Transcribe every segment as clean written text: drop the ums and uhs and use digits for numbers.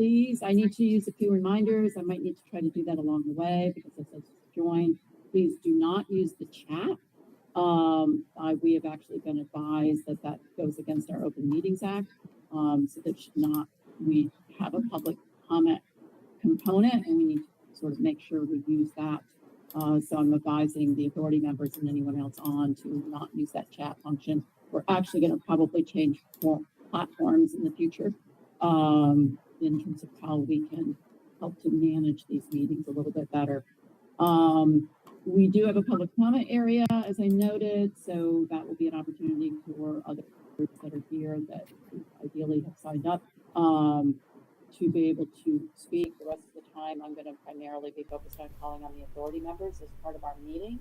please, I need to use a few reminders. I might need to try to do that along the way because it says join. Please do not use the chat. We have actually been advised that that goes against our Open Meetings Act. So that should not, we have a public comment component and we need to sort of make sure we use that. So I'm advising the authority members and anyone else on to not use that chat function. We're actually going to probably change platforms in the future in terms of how we can help to manage these meetings a little bit better. We do have a public comment area, as I noted, so that will be an opportunity for other groups that are here that ideally have signed up to be able to speak. The rest of the time, I'm going to primarily be focused on calling on the authority members as part of our meeting.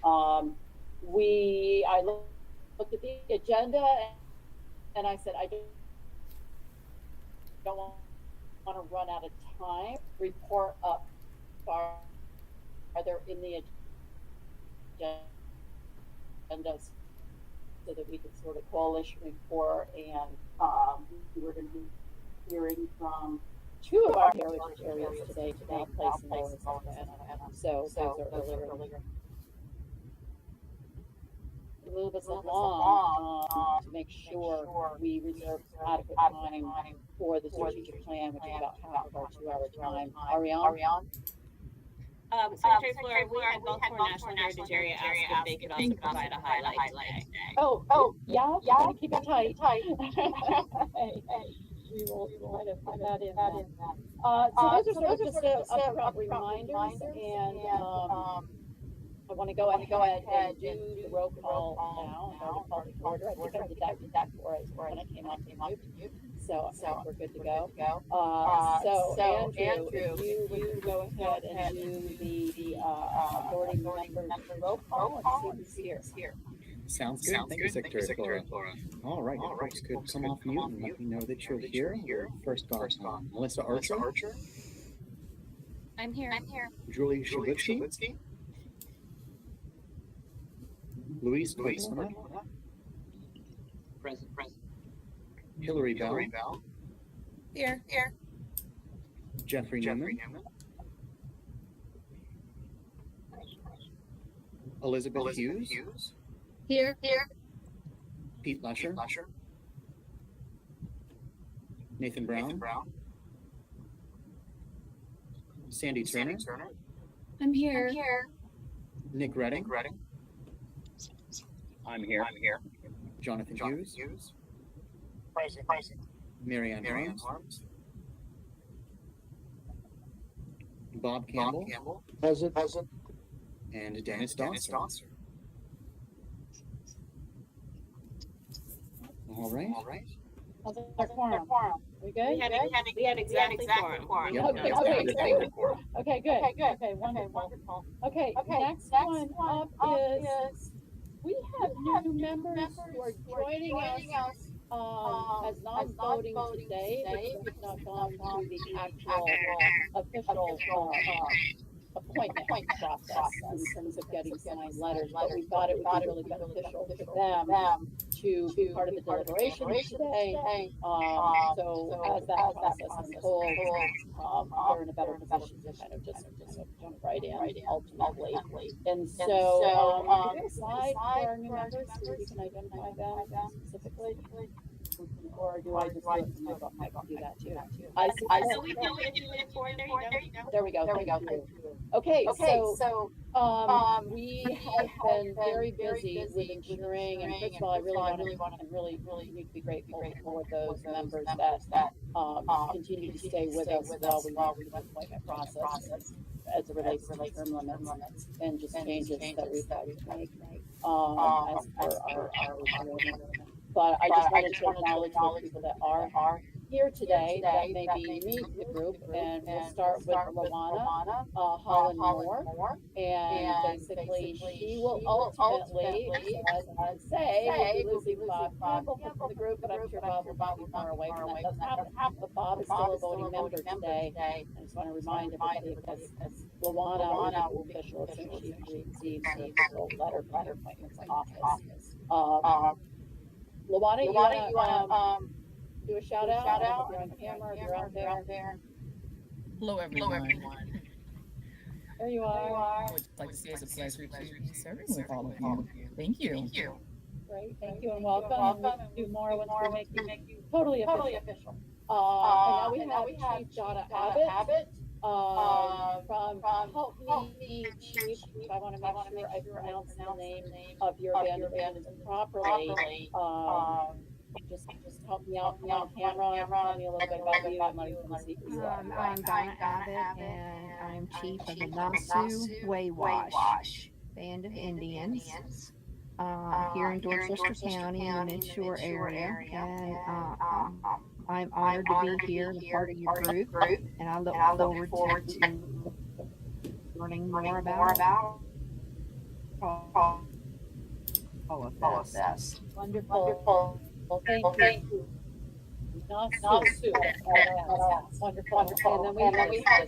I looked at the agenda and I said, I don't want to run out of time. Report up farther in the agenda so that we can sort of coalition report, and we're going to be hearing from two of our heritage areas today, Place and Lower Savannah. So those are earlier. A little bit long to make sure we reserve adequate time for the strategic plan, which is about half of our 2-hour time. Ariane? Secretary Flora, we had Baltimore National Heritage Area asked if they could also provide a highlight today. Yeah, keep it tight. We will try to put that in. So those are sort of just upfront reminders, and I want to go ahead and do the roll call now. I'm going to call the order. I think I did that for us when I came on to you. So we're good to go. So Andrew, if you would go ahead and do the authority member roll call and see who's here. Sounds good. Thank you, Secretary Flora. All right, if folks could come off mute and let me know that you're here. First off, Melissa Archer. I'm here. Julie Shabitsky. Luis Coppola. Present. Hillary Bell. Here. Jeffrey Newman. Elizabeth Hughes. Here. Pete Lesher. Nathan Brown. Sandy Turner. I'm here. Nick Redding. I'm here. Jonathan Hughes. Present. Marianne Harms. Bob Campbell. Present. And Dennis Dawson. All right. How's our quorum? We good? We had exactly quorum. Yep. Okay, good. Okay, wonderful. Okay, next one up is we have new members who are joining us as non-voting today, because we've not gone through the actual official appointment process in terms of getting signed letters, but we thought it would be really beneficial for them to be part of the deliberation today. So as that process unfolds, they're in a better position to kind of just jump right in ultimately. And so, do we have a slide for our new members so we can identify them specifically? Or do I just do it from my phone? Do that too. I So we do it There we go. Okay, so we have been very busy with ensuring, and first of all, I really need to be grateful for those members that continue to stay with us while we went through the appointment process as it relates to term limits and just changes that we've had to make as per our requirement. But I just wanted to acknowledge the people that are here today that may be new to the group, and we'll start with Luana Holland Moore, and basically she will ultimately, as I say, we'll be losing Bob Campbell from the group, but I'm sure Bob will be far away from that. Doesn't happen, but Bob is still a voting member today. I just want to remind everybody because Luana will be official as soon as she receives her official letter from the appointments office. Luana, you want to do a shout out. I don't know if you're on camera, if you're out there. Hello, everyone. There you are. I would like to say it's a pleasure to be serving with all of you. Thank you. Great, thank you and welcome. We'll do more once we make you totally official. And now we have Chief Donna Abbott. From Help Me Chief. I want to make sure I pronounce the name of your band properly. Just help me out on camera. Tell me a little bit about you and let me see who you are. I'm Donna Abbott, and I'm chief of the Nasu Waywash Band of Indians here in Dorchester County in the Midshore area. And I'm honored to be here and a part of your group, and I look forward to learning more about all of this. Wonderful. Well, thank you. Nasu. Wonderful. And then we have,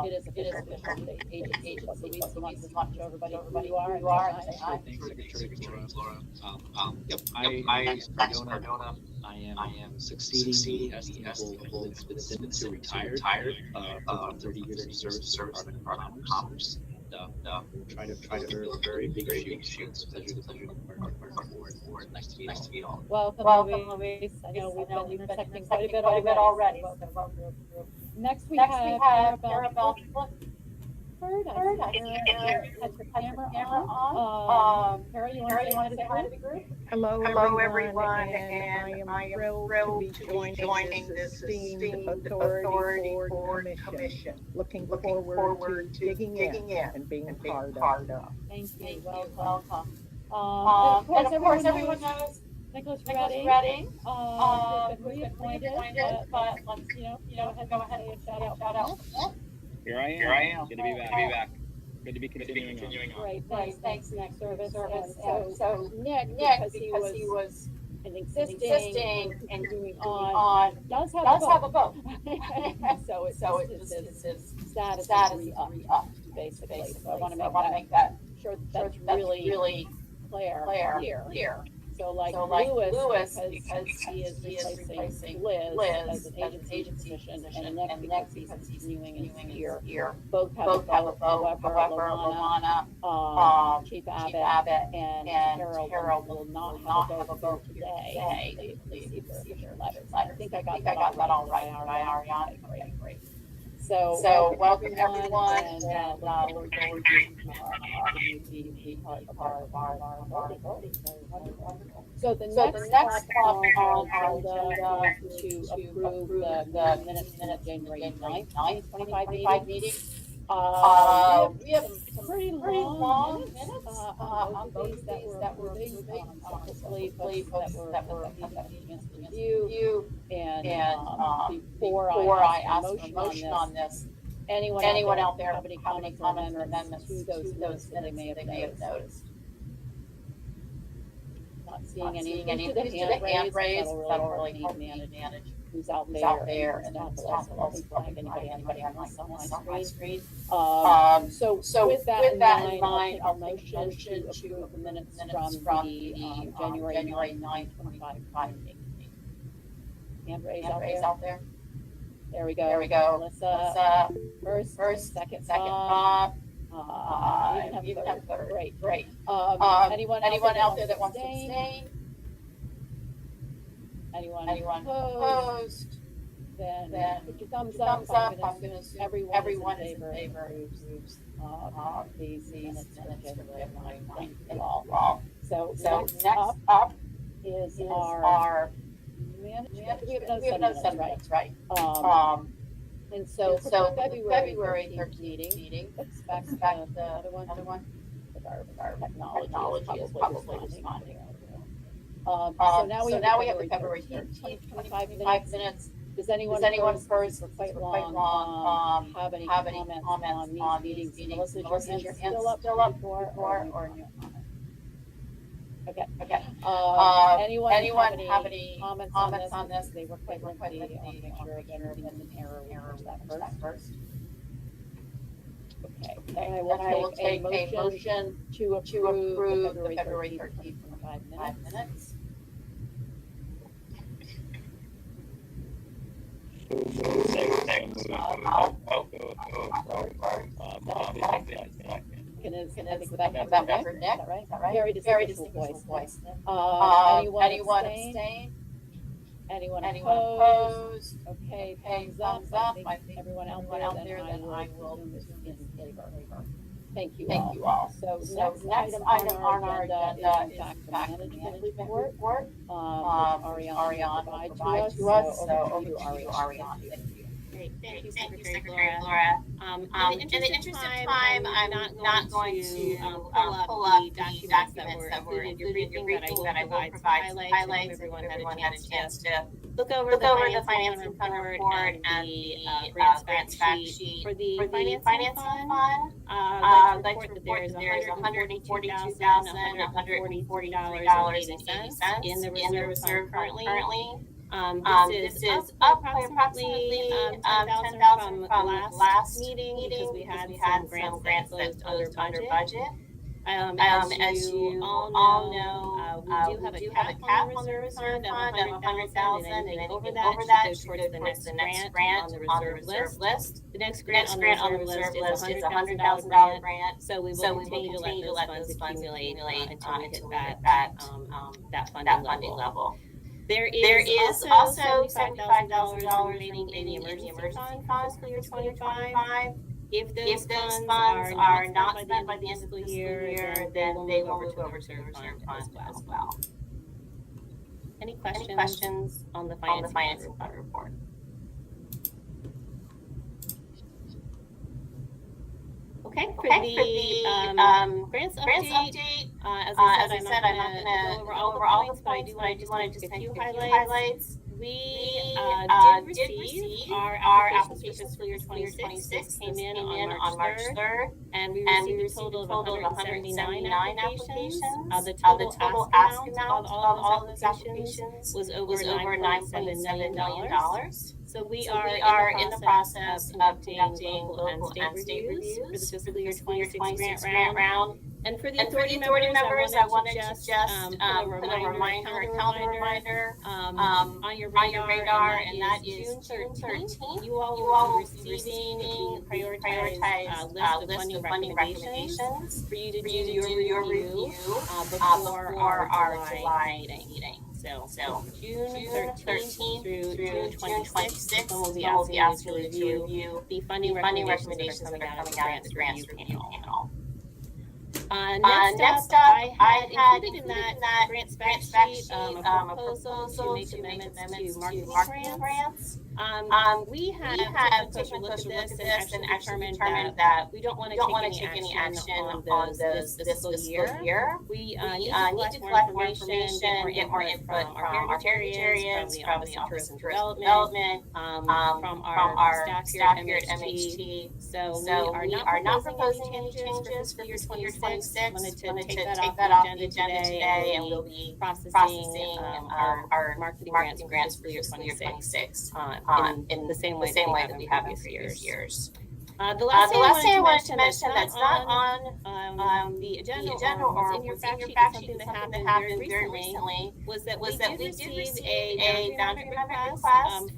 it is official state agency. So we want to talk to everybody who you are. Thanks, Secretary Flora. Yep, I am Cardona. I am succeeding as the citizen to retired for 30 years of service Department of Commerce. Try to earn very big shoes. Pleasure to be part of our board. Nice to meet all. Welcome, Louise. I know we've been intersecting quite a bit already. Next we have Arabelle. I see Kara has her camera on. Kara, you want to say hi to the group? Hello everyone, and I am thrilled to be joining this esteemed authority board commission. Looking forward to digging in and being part of. Thank you. Welcome. And of course, everyone knows Nicholas Redding, who's been reappointed, but let's, go ahead and shout out. Here I am. Good to be back. Good to be continuing on. Great, thanks, Nick, service. And so Nick, because he was insisting and continuing on, does have a vote. so it's his status is up, basically. So I want to make that sure that's really clear here. So like Lewis, because he is replacing Liz as an agency position, and next he's continuing in here. Both have a vote, however, Luana, Chief Abbott, and Carol will not have a vote today. Please see their letters. I think I got that all right, Ariana. Okay, great. So welcome everyone, and we're going to part of our voting. So the next on our agenda is to approve the minutes of January 9th, 2025 meeting. We have some pretty long minutes on those that were moving, hopefully folks that were needing us to review. And before I ask for a motion on this, anyone out there have any comments or amendments to those minutes that they may have noticed? Not seeing any to the hand raised, that'll really help me manage who's out there and not flag anybody on my screen. So with that in mind, I'll make a motion to approve the minutes from the January 9th, 2025 meeting. Hand raised out there. There we go. Melissa, first, second, Bob. Even have third. Great. Anyone out there that wants to abstain? Anyone opposed? Then put your thumbs up. I'm gonna assume everyone is in favor. These minutes of January 9th. Thank you all. So next up is our management. We have another 7 minutes, right? And so for the February 13th meeting, expect the other one with our technology is probably responding. So now we have the February 13th, 25 minutes. Does anyone first for quite long have any comments on these meetings? Melissa, is your hand still up before or no comment? Okay. Anyone have any comments on this? They were quite lengthy. I'll make sure again everything's in error. That first. Okay. Then I will take a motion to approve the February 13th 5 minutes. I think that comes after Nick, is that right? Very distinguishable voice. Anyone abstain? Anyone opposed? Okay, thumbs up. I think everyone out there, then I will presume is in favor. Thank you all. So next item on our agenda is in fact the management report, which Ariane will provide to us. So over to you, Ariane. Thank you. Great, thank you, Secretary Flora. In the interest of time, I'm not going to pull up the documents that were included in your briefing, but I will provide some highlights. Everyone had a chance to look over the finance income report and the grants fact sheet. For the financing fund, I'd like to report that there's $142,143.80 in the reserve fund currently. This is up by approximately 10,000 from the last meeting because we had some grants that closed under budget. As you all know, we do have a cap on the reserve fund of 100,000, and anything over that should go towards the next grant on the reserve list. The next grant on the reserve list is a $100,000 grant, so we will continue to let those funds accumulate until we hit that funding level. There is also $75,000 remaining in the emergency fund for fiscal year 2025. If those funds are not spent by the end of the fiscal year, then they will move over to the reserve fund as well. Any questions on the finance fund report? Okay, for the grants update, as I said, I'm not going to go over all the points, but I do want to just make a few highlights. We did receive our applications for fiscal year 2026 came in on March 3rd, and we received a total of 179 applications. The total ask amount of all those applications was over $9.77 million. So we are in the process of conducting local and state reviews for the fiscal year 2026 grant round. And for the authority members, I wanted to just put a calendar reminder on your radar, and that is June 13th. You all will be receiving the prioritized list of funding recommendations for you to do your review before our July meeting. So June 13th through June 26th, when we'll be asking you to review the funding recommendations that are coming out of the grants review panel. Next up, I had included in that grants fact sheet a proposal to make amendments to marketing grants. We have taken a look at this and actually determined that we don't want to take any action on those this fiscal year. We need to collect more information, get more input from our heritage areas, from the Office of Tourism Development, from our staff here at MHT. So we are not proposing any changes for fiscal year 2026. Wanted to take that off the agenda today, and we'll be processing our marketing grants for year 2026 in the same way that we have in previous years. The last thing I wanted to mention that's not on the agenda or was in your fact sheet, something that happened very recently, was that we did receive a boundary request from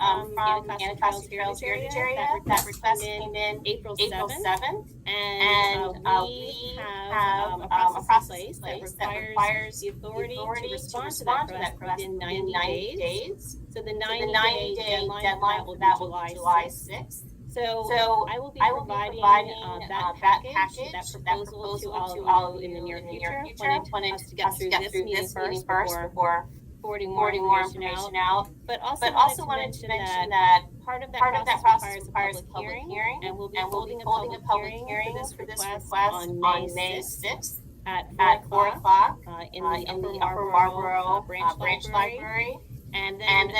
Anacostia Trails Heritage Area. That request came in April 7th, and we have a process in place that requires the authority to respond to that request within 90 days. So the 90-day deadline for that will be July 6th. So I will be providing that package, that proposal to all of you in the near future. Wanted us to get through this meeting first before forwarding more information out. But also wanted to mention that part of that process requires a public hearing, and we'll be holding a public hearing for this request on May 6th at 4 o'clock in the Upper Marlboro Branch Library. And then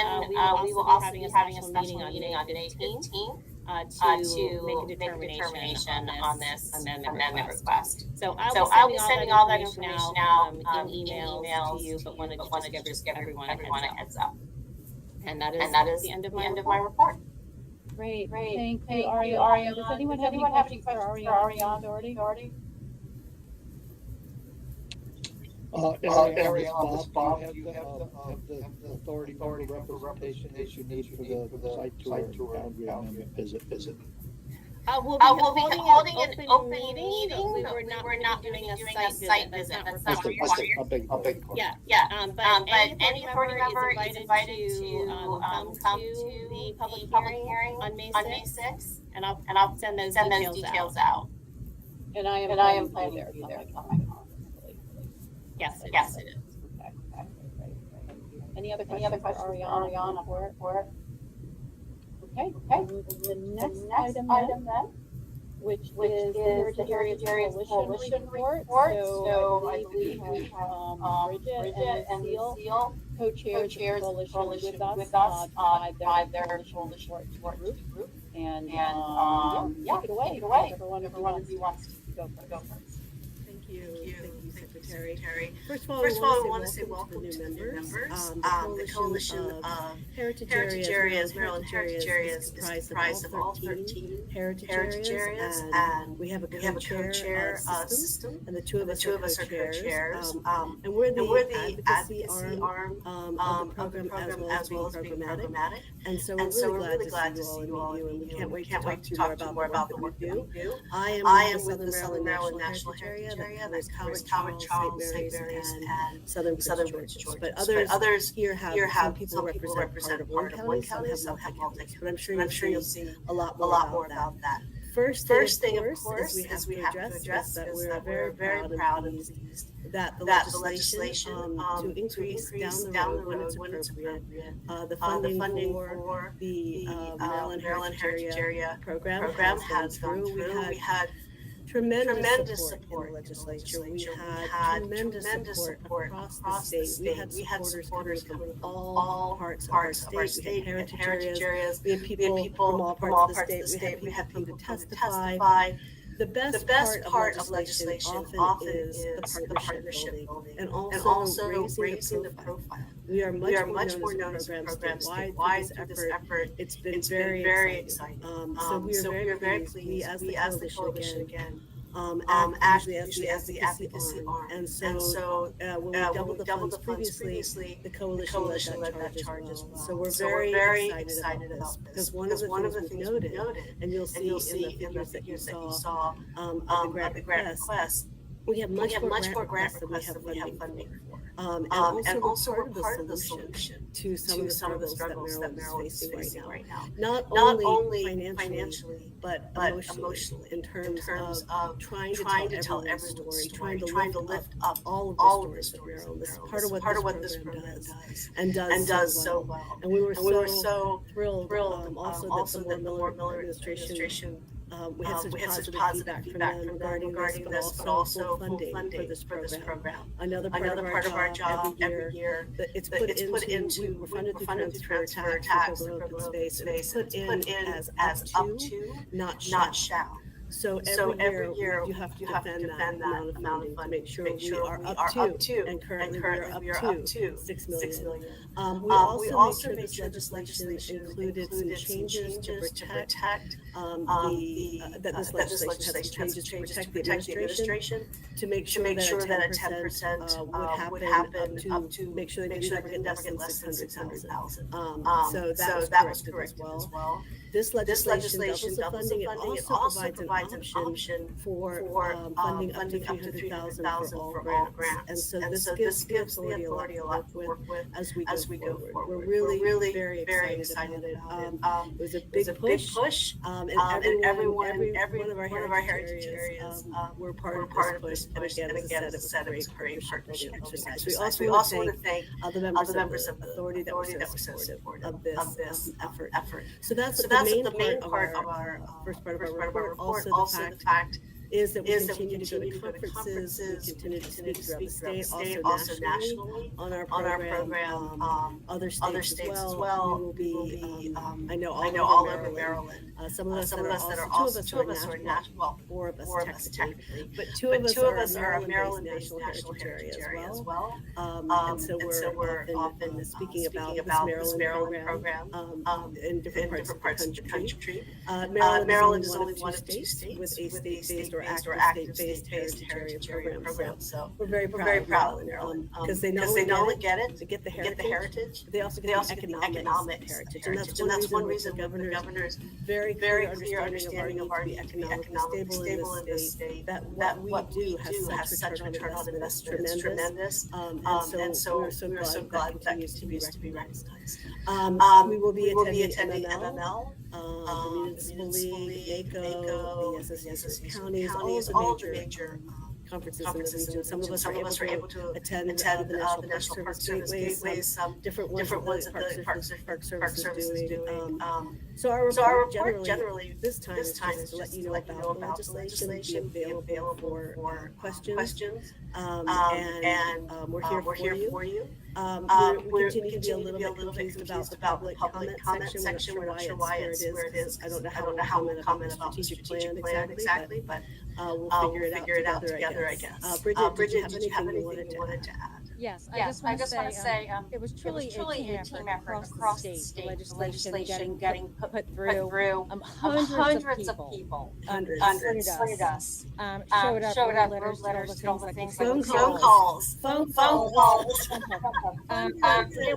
we will also be having a special meeting on May 15th. To make a determination on this amendment request. So I'll be sending all that information out in emails to you, but wanted to just give everyone a heads up. And that is the end of my report. Great. Thank you, Ariane. Does anyone have any questions for Ariane? Ariana, this Bob, do you have the authority member representation that you need for the site tour and boundary amendment visit? We'll be holding an open meeting, but we were not going to be doing a site visit. That's not what you're Okay, I'll beg your pardon. Yeah. But any authority member is invited to come to the public hearing on May 6th, and I'll send those details out. And I am planning to be there. Yes, it is. Okay. Great. Any other questions for Ariana for it? Okay. The next item then, which is the Heritage Coalition report. So I believe we have Bridget and Seal, co-chairs of the coalition with us, provide their coalition report group. And take it away. Everyone who wants to go first. Thank you, Secretary. First of all, I want to say welcome to the new members. The Coalition of Heritage Areas, Maryland Heritage Areas, is comprised of all 13 heritage areas, and we have a co-chair system, and the two of us are co-chairs. And we're the advocacy arm of the program as well as being programmatic. And so we're really glad to see you all, and we can't wait to talk to you more about the work that we do. I am with the Southern Maryland National Heritage Area that covers Charles, St. Mary's, and Southern Prince George. But others here have some people represent part of one county, some have multi. But I'm sure you'll see a lot more about that. First thing, of course, is we have to address that we're very proud of that the legislation to increase down the road when it's appropriate, the funding for the Maryland Heritage Area program has gone through. We had tremendous support in the legislature. We had tremendous support across the state. We had supporters coming from all parts of our state. We had heritage areas. We had people from all parts of the state. We had people come to testify. The best part of legislation often is the partnership building and also raising the profile. We are much more known as programs statewide through this effort. It's been very exciting. So we are very pleased. We as the coalition again act as the advocacy arm. And so when we doubled the funds previously, the coalition led that charge as well. So we're very excited about this because one of the things we noted, and you'll see in the figures that you saw of the grant request, we have much more grant requests than we have funding for. And also we're part of the solution to some of the struggles that Maryland is facing right now. Not only financially, but emotionally in terms of trying to tell every story, trying to lift up all of the stories of Maryland. This is part of what this program does and does so well. And we were so thrilled also that the Miller administration we had such positive feedback from them regarding this, but also full funding for this program. Another part of our job every year it's put into we're funded through transfer tax for open space. It's put in as up to, not shall. So every year you have to defend that amount of funding to make sure we are up to, and currently we are up to 6 million. We also made sure this legislation included some changes to protect that this legislation has some changes to protect the administration to make sure that a 10% would happen up to make sure they never get less than 600,000. So that was corrected as well. This legislation doubles the funding. It also provides an option for funding up to 300,000 for all grants. And so this gives the authority a lot to work with as we go forward. We're really very excited about it. It was a big push, and every one of our heritage areas were part of this push. And again, as I said, it was a great partnership exercise. We also want to thank the members of the authority that were so supportive of this effort. So that's the main part of our first part of our report. Also the fact is that we continue to go to conferences, we continue to speak throughout the state, also nationally on our program, other states as well. We will be I know all over Maryland. Some of us that are also two of us are national, well, four of us technically, but two of us are a Maryland-based national heritage area as well. And so we're often speaking about this Maryland program in different parts of the country. Maryland is only one of two states with a state-based or active state-based heritage area programs. So we're very proud of Maryland because they not only get it, they get the heritage, but they also get the economic heritage. And that's one reason the governor's very clear understanding of our need to be economically stable in this state, that what we do has such a return on investment. It's tremendous. And so we're so glad that continues to be recognized. We will be attending MML, the Municipal League, NACO, the Association of Counties, all the major conferences in the region. Some of us are able to attend the National Park Service Gateways, different ones that the Park Service is doing. So our report generally this time is to let you know about the legislation, be available for questions, and we're here for you. We continue to be a little bit confused about the public comment section. We're not sure why it's where it is. I don't know how we'll comment about the strategic plan exactly, but we'll figure it out together, I guess. Bridget, did you have anything you wanted to add? Yes, I just want to say it was truly a team effort across the state. The legislation getting put through. Hundreds of people supported us. Showed up, wrote letters, did all the things like phone calls. There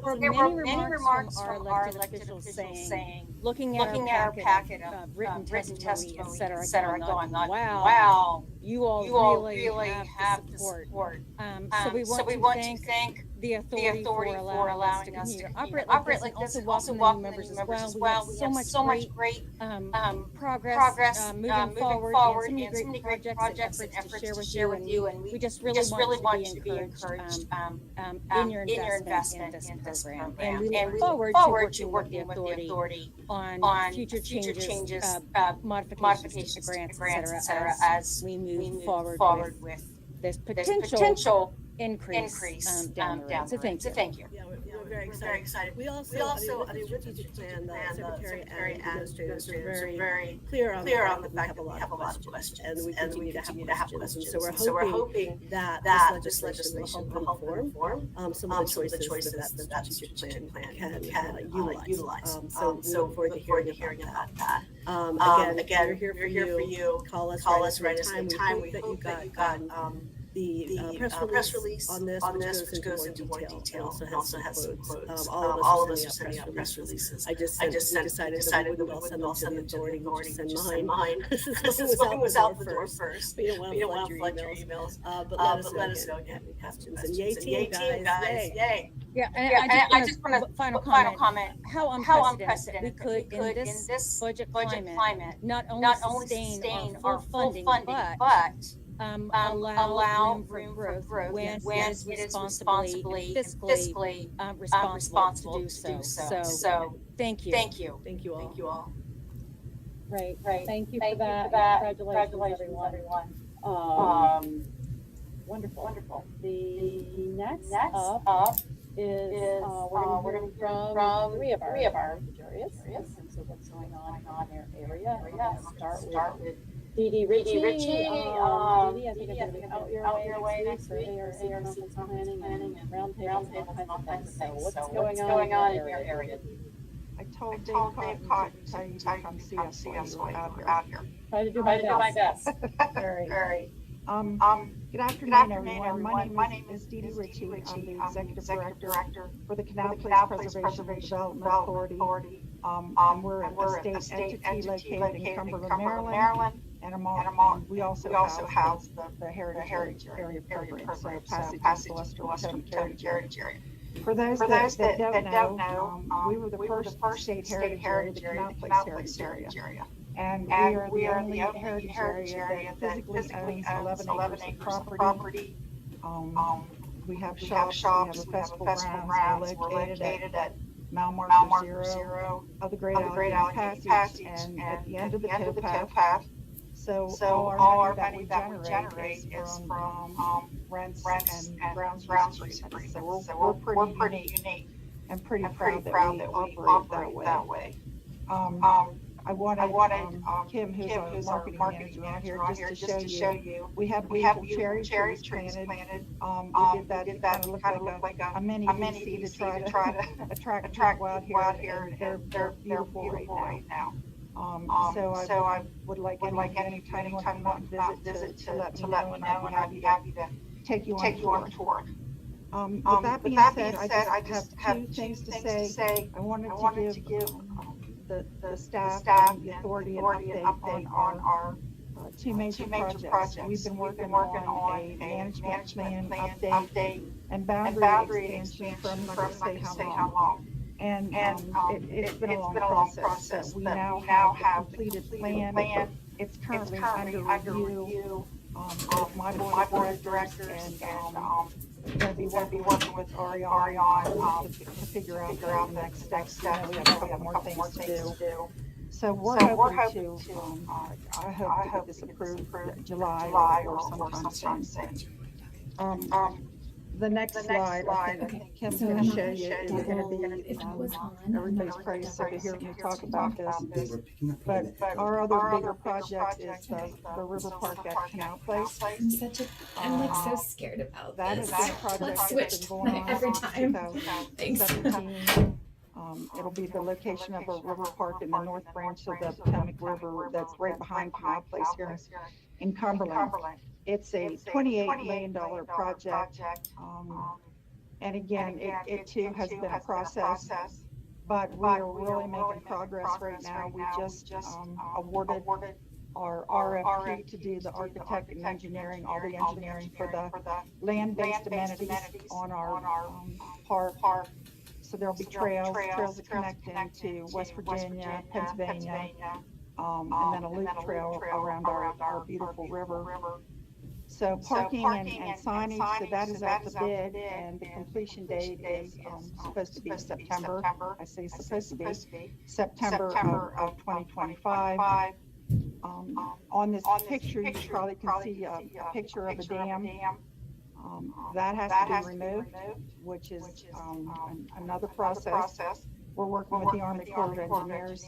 were many remarks from our elected officials saying, looking at our packet of written testimony, et cetera, going on, wow, you all really have the support. So we want to thank the authority for allowing us to operate like this, and also welcome the new members as well. We have so much great progress moving forward, and so many great projects and efforts to share with you, and we just really want you to be encouraged in your investment in this program. And we look forward to working with the authority on future changes, modifications to grants, et cetera, as we move forward with this potential increase down the road. So thank you. Yeah, we're very excited. We also I mean, with the strategic plan, the Secretary and administrators are very clear on the fact that we have a lot of questions, and we continue to have questions. So we're hoping that this legislation will help inform some of the choices that the strategic plan can utilize. So we look forward to hearing about that. Again, we're here for you. Call us right at any time. We hope that you got the press release on this, which goes into more detail, and also has some quotes. All of us are sending out press releases. I just decided that we would send them to the authority, send mine. Mine was out the door first. We don't want to flood your emails. But let us know if you have any questions. And yay team, guys, yay. Yeah, and I just want to final comment. How unprecedented we could in this budget climate not only sustain our full funding, but allow room for growth when it is responsibly and fiscally responsible to do so. So thank you. Thank you all. Right. Thank you for that. Congratulations, everyone. Wonderful. The next up is we're going to hear from three of our areas. And so what's going on in their area? Start with Dee Ritchie. Dee, I think I'm going to be out your way next week for ARC planning and roundtables and all kinds of things. So what's going on in your area? I told Dave Cotton to come see us while you're out here. Try to do my best. Very. Good afternoon, everyone. My name is Dee Ritchie. I'm the executive director for the Canal Place Preservation and Development Authority. We're a state entity located in Cumberland, Maryland. And we also have the Heritage Area Program, so Passage to Western Heritage Area. For those that don't know, we were the first state heritage area, the Canal Place Heritage Area. And we are the only heritage area that physically owns 11 acres of property. We have shops, we have a festival grounds. We're located at mile marker 0 of the Great Allegheny Passage, and at the end of the towpath. So all our money that we generate is from rents and grounds use fees. So we're pretty unique and pretty proud that we operate that way. I wanted Kim, who's our marketing manager, just to show you. We have beautiful cherry trees planted. We did that. It kind of looked like a mini VC to try to attract people out here, and they're beautiful right now. So I would like anytime you want to come out and visit to let me know, and I'd be happy to take you on a tour. With that being said, I just have two things to say. I wanted to give the staff and the authority an update on our two major projects. We've been working on a management plan update and boundary expansion for I'm not going to say how long. And it's been a long process. So we now have the completed plan. It's currently under review with my board of directors, and going to be working with Ariane to figure out the next steps. You know, we have a couple more things to do. So we're hoping to, I hope to get this approved July or sometime soon. The next slide, I think Kim's going to show you, is going to be, everybody's probably sick of hearing me talk about this, but our other bigger project is the River Park at Canal Place. I'm like so scared about that this. That project has been going on every time. 2017. It'll be the location of a river park in the North Branch of the Potomac River that's right behind Canal Place here in Cumberland. It's a $28 million project. And again, it too has been a process, but we are really making progress right now. We just awarded our RFP to do the architect and engineering, all the engineering for the land-based amenities on our park. So there'll be trails that connect into West Virginia, Pennsylvania, and then a loop trail around our beautiful river. So parking and signage, so that is out to bid, and the completion date is supposed to be September. I say supposed to be September of 2025. On this picture, you probably can see a picture of a dam. That has to be removed, which is another process. We're working with the Army Corps of Engineers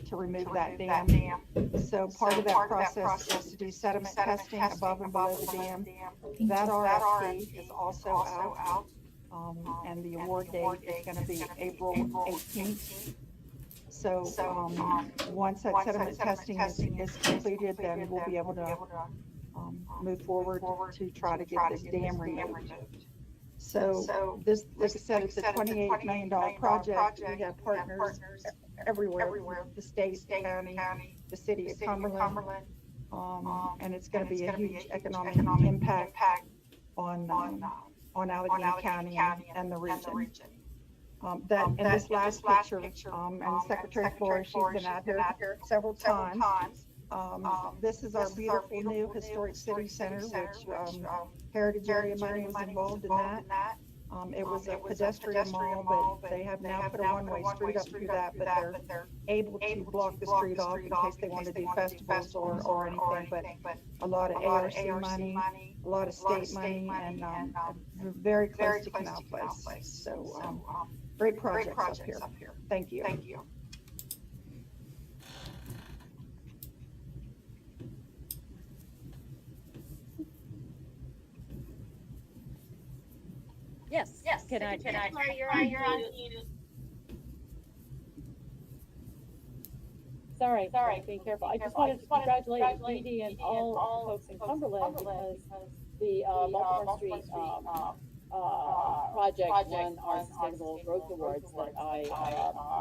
to remove that dam. So part of that process is to do sediment testing above and below the dam. That RFP is also out, and the award date is going to be April 18th. So once that sediment testing is completed, then we'll be able to move forward to try to get this dam removed. So this, like I said, it's a $28 million project. We have partners everywhere, the state, the county, the city of Cumberland, and it's going to be a huge economic impact on Allegheny County and the region. That in this last picture, and Secretary Flores, she's been out here several times. This is our beautiful new historic city center, which Heritage Area money was involved in that. It was a pedestrian mall, but they have now put a one-way street up through that, but they're able to block the street off in case they want to do festivals or anything. But a lot of ARC money, a lot of state money, and very close to Canal Place. So great projects up here. Thank you. Yes. Can I? You're on mute. Sorry, being careful. I just wanted to congratulate Edie and all the folks in Cumberland because the Baltimore Street project won our Sustainable Growth Awards that I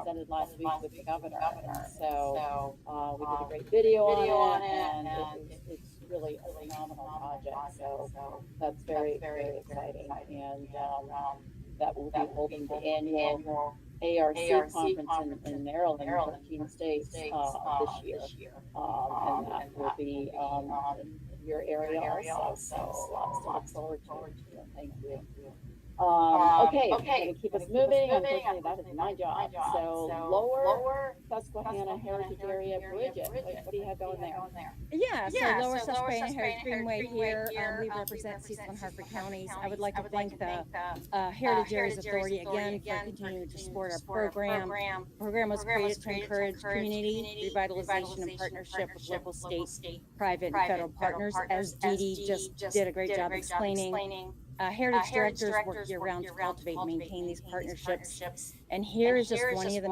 presented last week with the governor. And so we did a great video on it, and it's really a phenomenal project. So that's very, very exciting. And that will be holding the annual ARC conference in Maryland, 13 states this year. And that will be in your area also. So lots to look forward to. Thank you. Okay, to keep us moving, unfortunately that is my job. So Lower Susquehanna Heritage Area, Bridget, what do you have going there? Yeah, so Lower Susquehanna Heritage Greenway here, we represent Cecil and Harford counties. I would like to thank the Heritage Areas Authority again for continuing to support our program. The program was created to encourage community revitalization and partnership with local, state, private, and federal partners, as Dee Dee just did a great job explaining. Heritage directors work year-round to cultivate and maintain these partnerships. And here is just one of the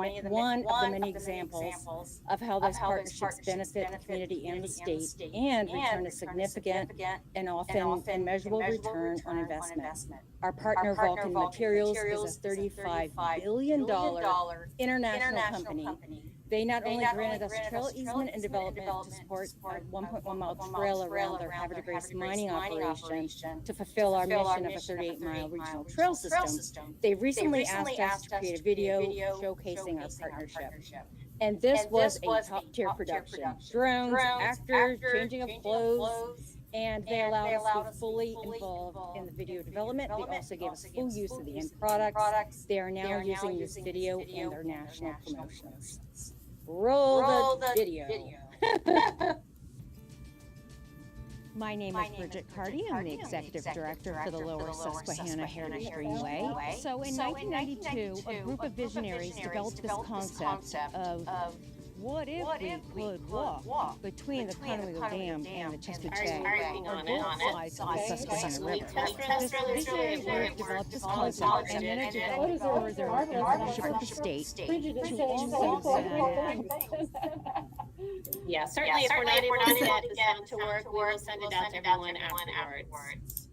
many examples of how those partnerships benefit the community and the state and return a significant and often immeasurable return on investment. Our partner, Vulcan Materials, is a $35 billion international company. They not only granted us trail easement and development to support a 1.1 mile trail around their Havre de Grace mining operation to fulfill our mission of a 38-mile regional trail system, they recently asked us to create a video showcasing our partnership. And this was a top-tier production. Drones, actors, changing of clothes, and they allowed us to be fully involved in the video development. They also gave us full use of the end products. They are now using this video in their national promotions. Roll the video. My name is Bridget Carty. I'm the Executive Director for the Lower Susquehanna Heritage Greenway. So in 1992, a group of visionaries developed this concept of what if we could walk between the Conewago Dam and the Chesapeake Bay on both sides of the Susquehanna River. This visionary group developed this concept and then it developed further in partnership with the state to also Yeah, certainly if we're not able to get the sound to work, we will send it out to everyone afterwards.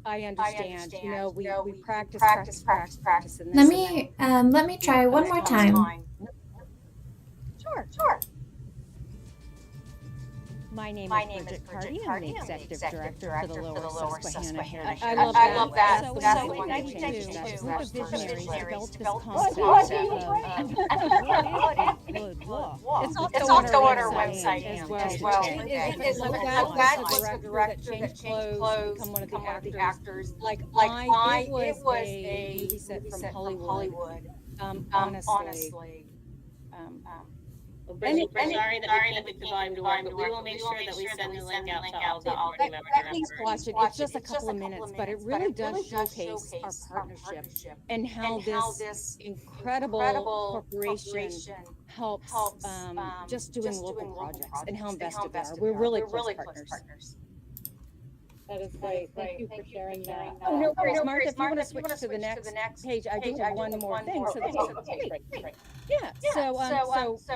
I understand. You know, we practice. And Let me try one more time. Sure. My name is Bridget Carty. I'm the Executive Director for the Lower Susquehanna Heritage. I love that. So in 1992, a group of visionaries developed this concept of what if we could walk. It's also on our website as well. It's so glad the director that changed clothes, become one of the actors. Like it was a movie set from Hollywood. Honestly. Sorry that we put volume to work, but we will make sure that we send the link out to all the board members. Please watch it. It's just a couple of minutes, but it really does showcase our partnership and how this incredible corporation helps just doing local projects and how invested they are. We're really close partners. That is great. Thank you for sharing that. Oh, no worries, Martha. If you want to switch to the next page, I do have one more thing. Great. Yeah. So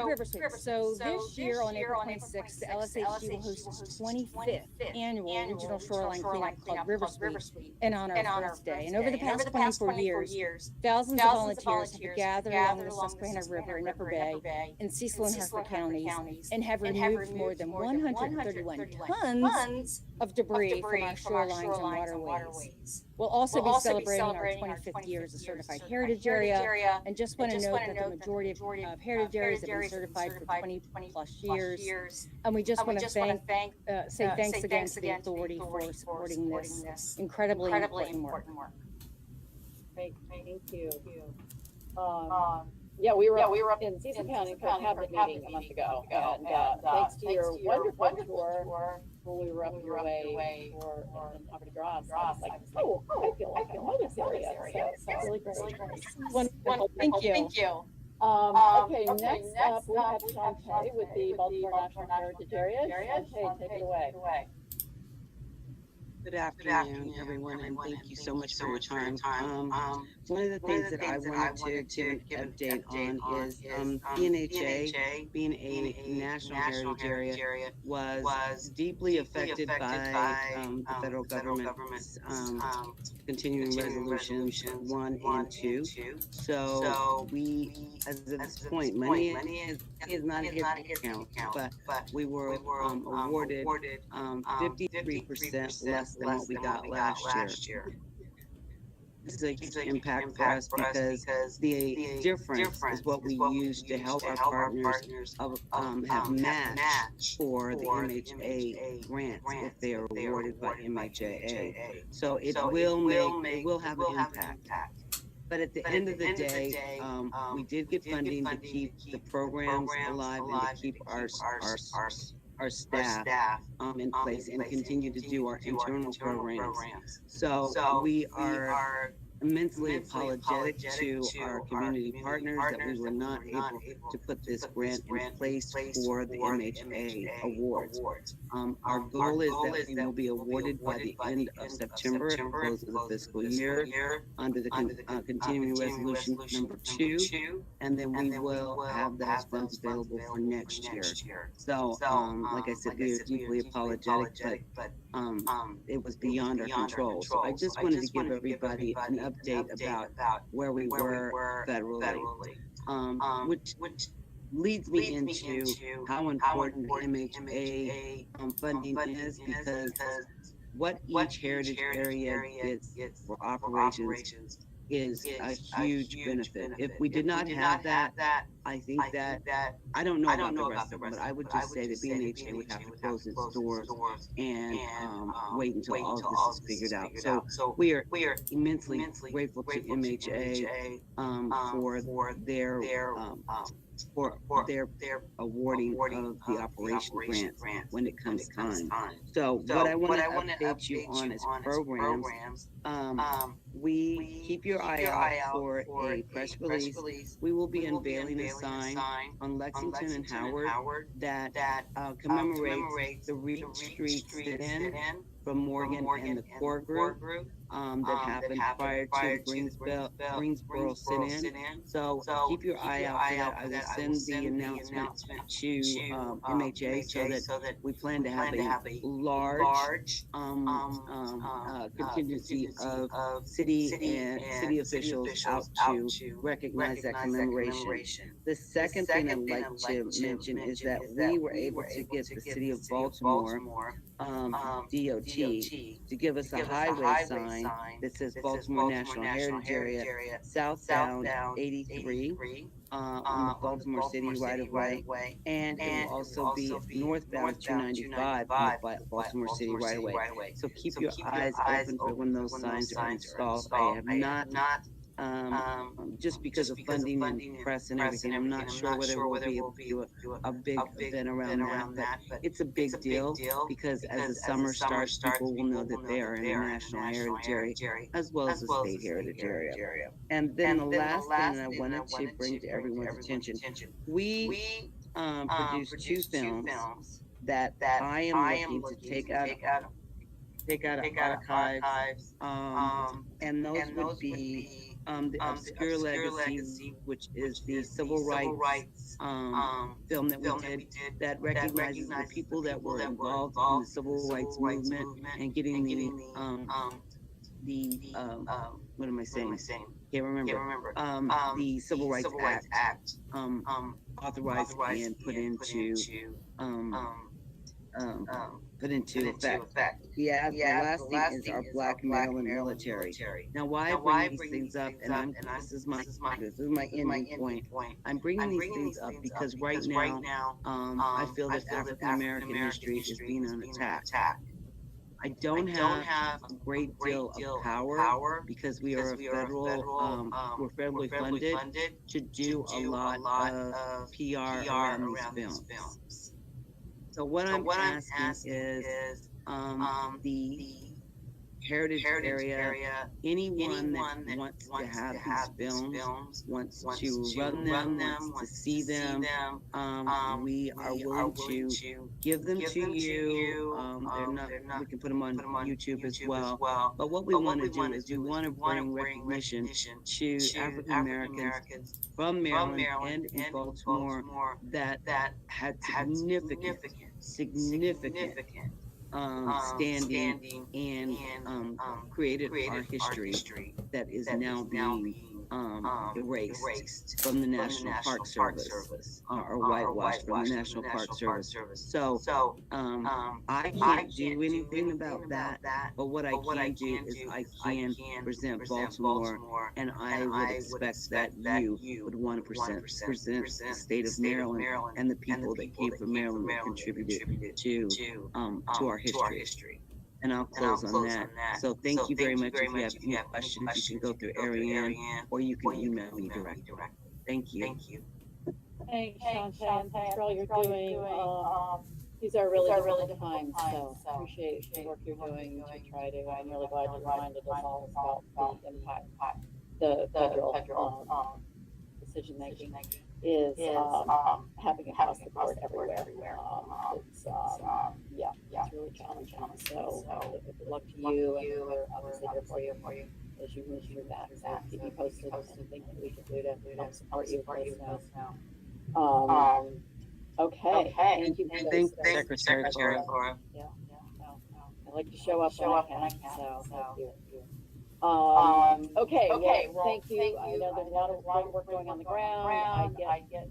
River Sweep. So this year on April 26th, the LSHG will host its 25th annual regional shoreline cleanup called River Sweep in honor of Earth Day. And over the past 24 years, thousands of volunteers have gathered along the Susquehanna River in Upper Bay in Cecil and Harford counties and have removed more than 131 tons of debris from our shorelines and waterways. We'll also be celebrating our 25th year as a certified heritage area, and just want to note that the majority of heritage areas have been certified for 20 plus years. And we just want to say thanks again to the authority for supporting this incredibly important work. Great, thank you. Yeah, we were up in Cecil County for a cabinet meeting a month ago, and thanks to your wonderful tour when we were up your way for Havre de Grace, I was like, I feel like I know this area. So it's really great. Wonderful. Thank you. Okay, next up we have Shantae with the Baltimore National Heritage Area. Shantae, take it away. Good afternoon, everyone, and thank you so much for your time. One of the things that I wanted to give an update on is MHAA, being a national heritage area, was deeply affected by the federal government's continuing resolutions 1 and 2. So we, as of this point, money is not hit the account, but we were awarded 53% less than what we got last year. This is a huge impact for us because the difference is what we use to help our partners have match for the MHAA grants if they are awarded by MHAA. So it will have an impact. But at the end of the day, we did get funding to keep the programs alive and to keep our staff in place and continue to do our internal programs. So we are immensely apologetic to our community partners that we were not able to put this grant in place for the MHA awards. Our goal is that we will be awarded by the end of September at the close of the fiscal year under the continuing resolution number 2, and then we will have those funds available for next year. So, like I said, we are deeply apologetic, but it was beyond our control. So I just wanted to give everybody an update about where we were federally, which leads me into how important the MHA funding is, because what each heritage area gets for operations is a huge benefit. If we did not have that, I think that, I don't know about the rest of them, but I would just say that BNHA would have to close its doors and wait until all of this is figured out. So we are immensely grateful to MHA for their awarding of the operation grants when it comes time. So what I want to update you on is programs. We keep your eye out for a press release. We will be unveiling a sign on Lexington and Howard that commemorates the Reed Street sit-in from Morgan and the core group that happened prior to the Greensboro sit-in. So keep your eye out for that. I will send the announcement to MHA so that we plan to have a large contingency of city officials out to recognize that commemoration. The second thing I'd like to mention is that we were able to get the city of Baltimore DOT to give us a highway sign that says Baltimore National Heritage Area, southbound 83 on the Baltimore City right of way, and it will also be northbound 295 on the Baltimore City right of way. So keep your eyes open for when those signs are installed. I have not, just because of funding and press and everything, I'm not sure whether we'll be able to do a big event around that, but it's a big deal because as the summer starts, people will know that they are in a national heritage area as well as a state heritage area. And then the last thing that I wanted to bring to everyone's attention, we produced 2 films that I am looking to take out of archives, and those would be the Obscure Legacy, which is the civil rights film that we did that recognizes the people that were involved in the civil rights movement and getting the what am I saying? Can't remember. The Civil Rights Act authorized and put into effect. Yeah, the last thing is our Black Maryland military. Now, why I bring these things up, and this is my ending point. I'm bringing these things up because right now, I feel that African American history is being under attack. I don't have a great deal of power because we are a we're federally funded to do a lot of PR around these films. So what I'm asking is the heritage area, anyone that wants to have these films, wants to run them, wants to see them, we are willing to give them to you. We can put them on YouTube as well. But what we want to do is we want to bring recognition to African Americans from Maryland and in Baltimore that had significant standing and created our history that is now being erased from the National Park Service or whitewashed from the National Park Service. So I can't do anything about that, but what I can do is I can present Baltimore, and I would expect that you would want to present the state of Maryland and the people that came from Maryland that contributed to our history. And I'll close on that. So thank you very much. If you have any questions, you can go through Ariane or you can email me directly. Thank you. Thanks, Shante, and thanks for all you're doing. these are really difficult times, so appreciate the work you're doing to try to, I'm really glad you reminded us all about the impact the federal, decision making is, having across the board everywhere. It's, yeah, it's really challenging. So, good luck to you, and we're obviously here for you as you move through that. So keep me posted, anything that we can do to help support you, let us know. Okay, thank you. And thank you, Secretary Laura. Yeah, I like to show up when I can, so thank you. Okay, well, thank you. I know there's a lot of great work going on the ground. I get,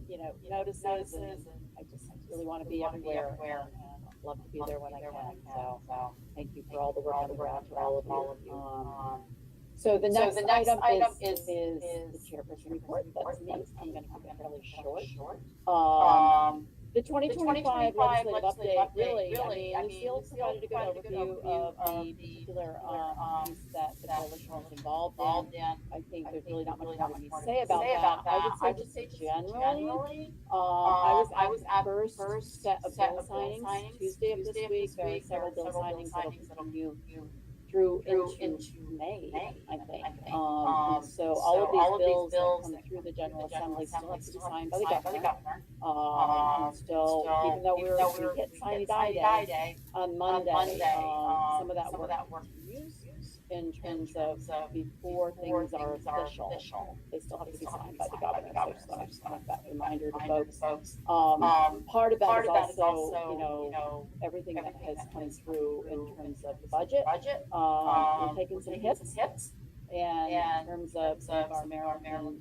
notices, and I just really want to be everywhere, and I'd love to be there when I can. So thank you for all the work on the ground to all of you. So the next item is the chairperson report. That's me. I'm going to keep it fairly short. The 2025 legislative update, really, I mean, Lucille provided a good overview of the particular piece that the coalition was involved in. I think there's really not much more to say about that. I would say just generally, I was at the first set of bill signings Tuesday of this week. There are several bill signings that will continue through into May, I think. And so all of these bills that come through the General Assembly still have to be signed by the governor. And still, even though we hit sine die day on Monday, some of that work continues in terms of before things are official. They still have to be signed by the governor. So just want to make that reminder to folks. Part of that is also, everything that has come through in terms of the budget. We're taking some hits. And in terms of some of our Maryland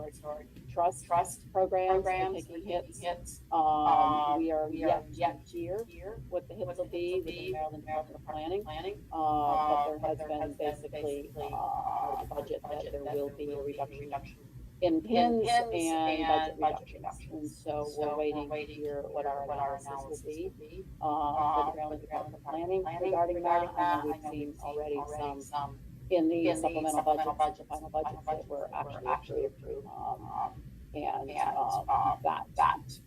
Historic Trust programs, we're taking hits. We are yet to hear what the hits will be with the Maryland Department of Planning. But there has been basically part of the budget that there will be a reduction in pins and budget reductions. And so we're waiting to hear what our analysis will be for the Maryland Department of Planning regarding that. I know we've seen already some in the supplemental budget, final budgets that were actually approved. And that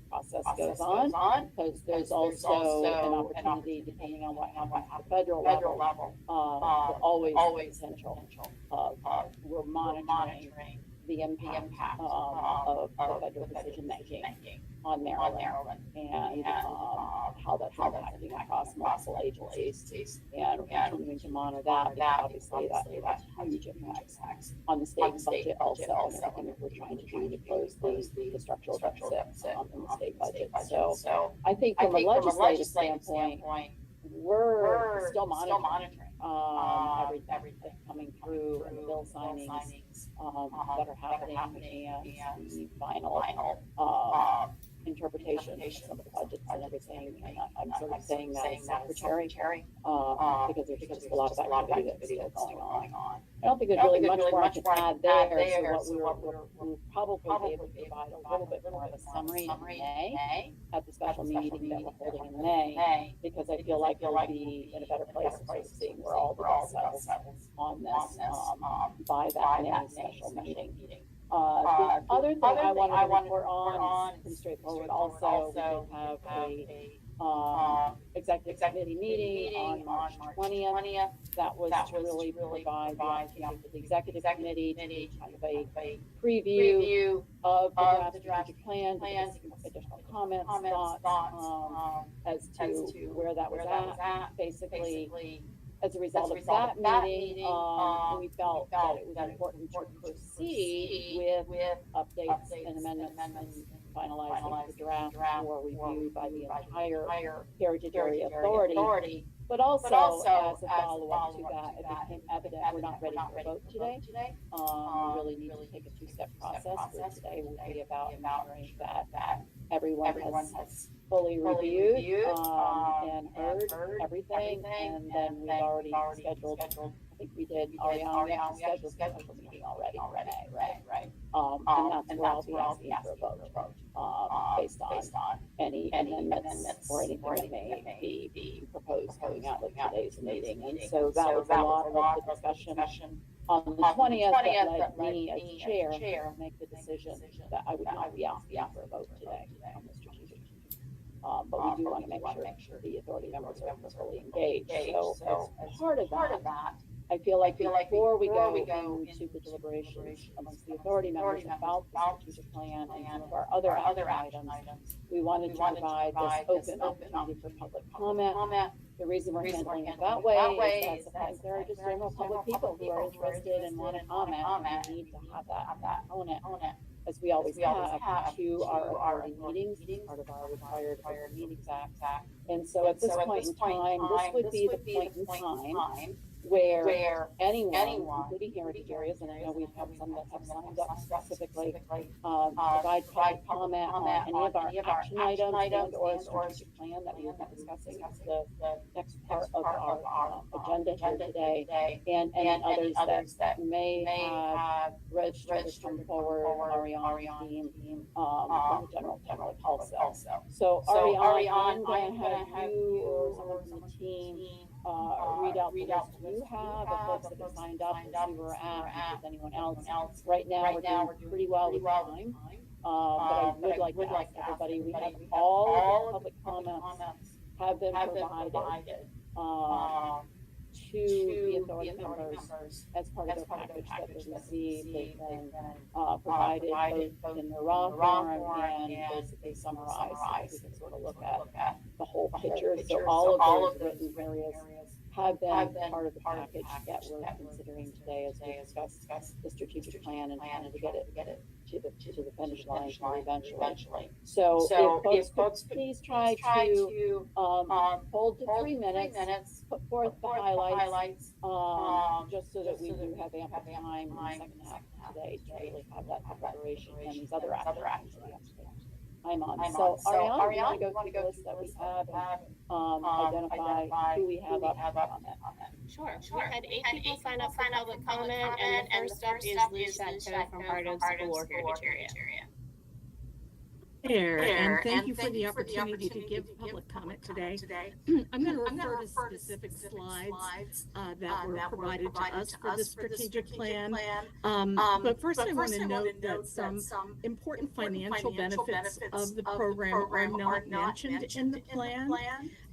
process goes on, because there's also an opportunity, depending on what happens at the federal level, always the potential of we're monitoring the impact of the federal decision making on Maryland, and how that's impacting across multiple agencies. And we're continuing to monitor that, because obviously that has huge impacts on the state budget also, and everything that we're trying to do to close the structural deficit in the state budget. So I think from a legislative standpoint, we're still monitoring everything coming through, and the bill signings that are happening, and the final interpretation of some of the budgets and everything. And I'm sort of saying that as secretary, because there's just a lot of activity that's still going on. I don't think there's really much more I can add there. So what we'll probably be able to provide a little bit more of a summary in May at the special meeting that we're holding in May, because I feel like we'll be in a better place of sort of seeing where all the dust settles on this by that May special meeting. The other thing I wanted to report on is pretty straightforward. Also, we did have a executive committee meeting on March 20th. That was to really provide the opportunity for the executive committee to do kind of a preview of the draft strategic plan, to get some additional comments, thoughts as to where that was at. Basically, as a result of that meeting, we felt that it was important to proceed with updates and amendments and finalizing the draft for review by the entire Heritage Area Authority. But also, as a follow-up to that, it became evident we're not ready for a vote today. We really need to take a two-step process, where today will be about ensuring that everyone has fully reviewed and heard everything, and then we've already scheduled, I think we did, Ariana scheduled a special meeting already, right? And that's where I'll be asking for a vote, based on any amendments or anything that may be proposed coming out of today's meeting. And so that was a lot of the discussion on the 20th that led me as chair to make the decision that I would not be asking for a vote today on the strategic. But we do want to make sure the authority members are fully engaged. So as part of that, I feel like before we go into the deliberations amongst the authority members about the strategic plan and some of our other action items, we wanted to provide this open opportunity for public comment. The reason we're handling it that way is that sometimes there are just general public people who are interested and want to comment, and we need to have that component, as we always have, to our authority meetings, part of our required Open Meetings Act. And so at this point in time, this would be the point in time where anyone, including heritage areas, and I know we've had some that have signed up specifically, provide public comment on any of our action items and or strategic plan that we will be discussing as the next part of our agenda here today, and any others that may have registered to come forward, Ariane team, from the general public also. So Ariane, I'm going to have you or someone from the team read out the list you have of folks that have signed up and see where we're at, and if there's anyone else. Right now, we're doing pretty well with time, but I would like to ask everybody, we have all of the public comments have been provided to the authority members as part of their package that they received. They've been provided both in the raw form and basically summarized, so we can sort of look at the whole picture. So all of those written areas have been part of the package that we're considering today as we discuss the strategic plan and trying to get it to the finish line eventually. So if folks could please try to hold to 3 minutes, put forth the highlights, just so that we do have ample time in the second half of today to really have that preparation and these other actions that we have to take time on. So Ariane, you want to go through the list that we have and identify who we have up on that. Sure. We had 8 people sign up for public comment, and the first up is Liz Shatko from Hard Oak School or Heritage Area. And thank you for the opportunity to give public comment today. I'm going to refer to specific slides that were provided to us for the strategic plan. But first I want to note that some important financial benefits of the program are not mentioned in the plan.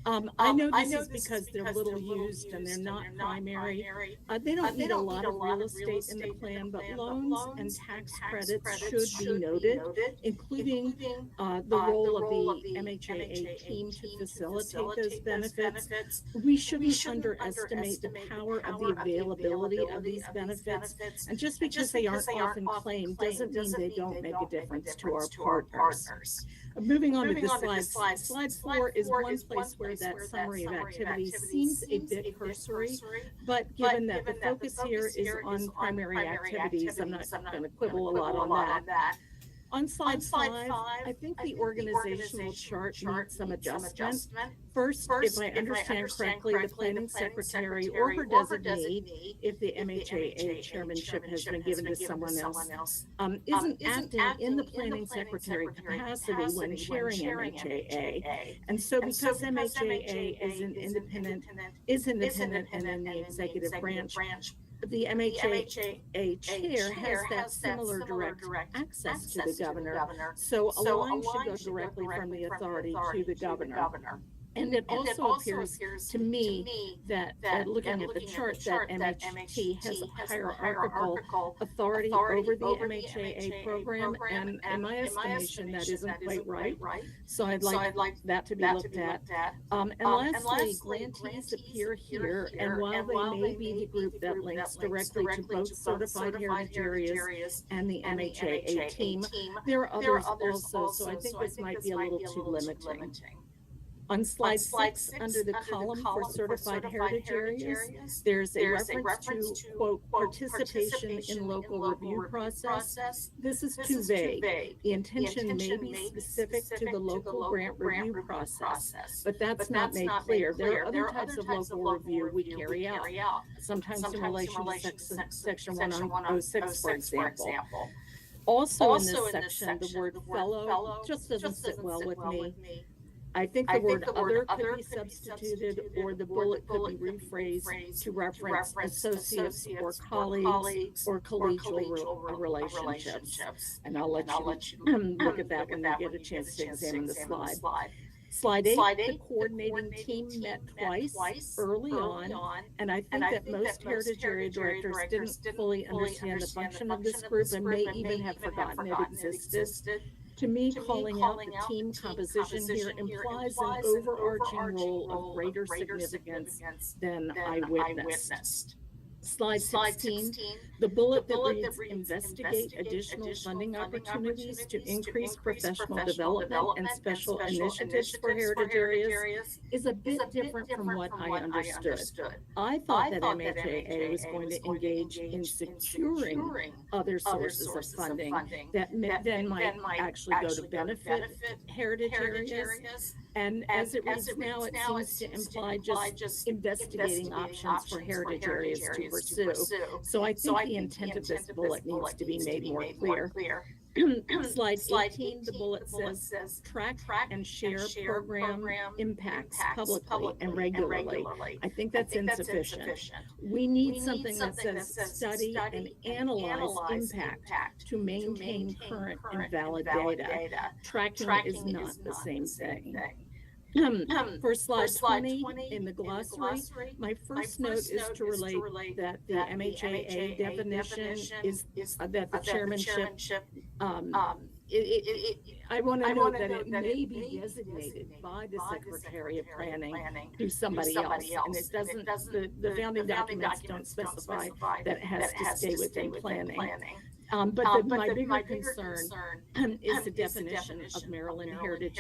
I know this is because they're little used and they're not primary. They don't need a lot of real estate in the plan, but loans and tax credits should be noted, including the role of the MHAA team to facilitate those benefits. We shouldn't underestimate the power of the availability of these benefits. And just because they aren't often claimed doesn't mean they don't make a difference to our partners. Moving on to the slides. Slide 4 is one place where that summary of activities seems a bit cursory, but given that the focus here is on primary activities, I'm not going to quibble a lot on that. On slide 5, I think the organizational chart needs some adjustment. First, if I understand correctly, the planning secretary or her designee, if the MHAA chairmanship has been given to someone else, isn't acting in the planning secretary capacity when chairing MHAA. And so because MHAA is independent and in the executive branch, the MHAA chair has that similar direct access to the governor. So a line should go directly from the authority to the governor. And it also appears to me that, looking at the chart, that MHT has a hierarchical authority over the MHAA program, and in my estimation, that isn't quite right. So I'd like that to be looked at. And lastly, grantees appear here, and while they may be the group that links directly to both certified heritage areas and the MHAA team, there are others also, so I think this might be a little too limiting. On slide 6, under the column for certified heritage areas, there's a reference to, quote, participation in local review process. This is too vague. The intention may be specific to the local grant review process, but that's not made clear. There are other types of local review we carry out, sometimes in relation to section 106, for example. Also in this section, the word fellow just doesn't sit well with me. I think the word other could be substituted, or the bullet could be rephrased to reference associates or colleagues or collegial relationships. And I'll let you look at that when you get a chance to examine the slide. Slide 8, the coordinating team met twice early on, and I think that most heritage area directors didn't fully understand the function of this group and may even have forgotten it existed. To me, calling out the team composition here implies an overarching role of greater significance than I witnessed. Slide 16, the bullet that reads investigate additional funding opportunities to increase professional development and special initiatives for heritage areas is a bit different from what I understood. I thought that MHAA was going to engage in securing other sources of funding that then might actually go to benefit heritage areas. And as it reads now, it seems to imply just investigating options for heritage areas to pursue. So I think the intent of this bullet needs to be made more clear. Slide 18, the bullet says track and share program impacts publicly and regularly. I think that's insufficient. We need something that says study and analyze impact to maintain current and valid data. Tracking is not the same thing. For slide 20 in the glossary, my first note is to relate that the MHAA definition is that the chairmanship, I want to note that it may be designated by the Secretary of Planning to somebody else, and it doesn't, the founding documents don't specify that it has to stay within planning. But my bigger concern is the definition of Maryland Heritage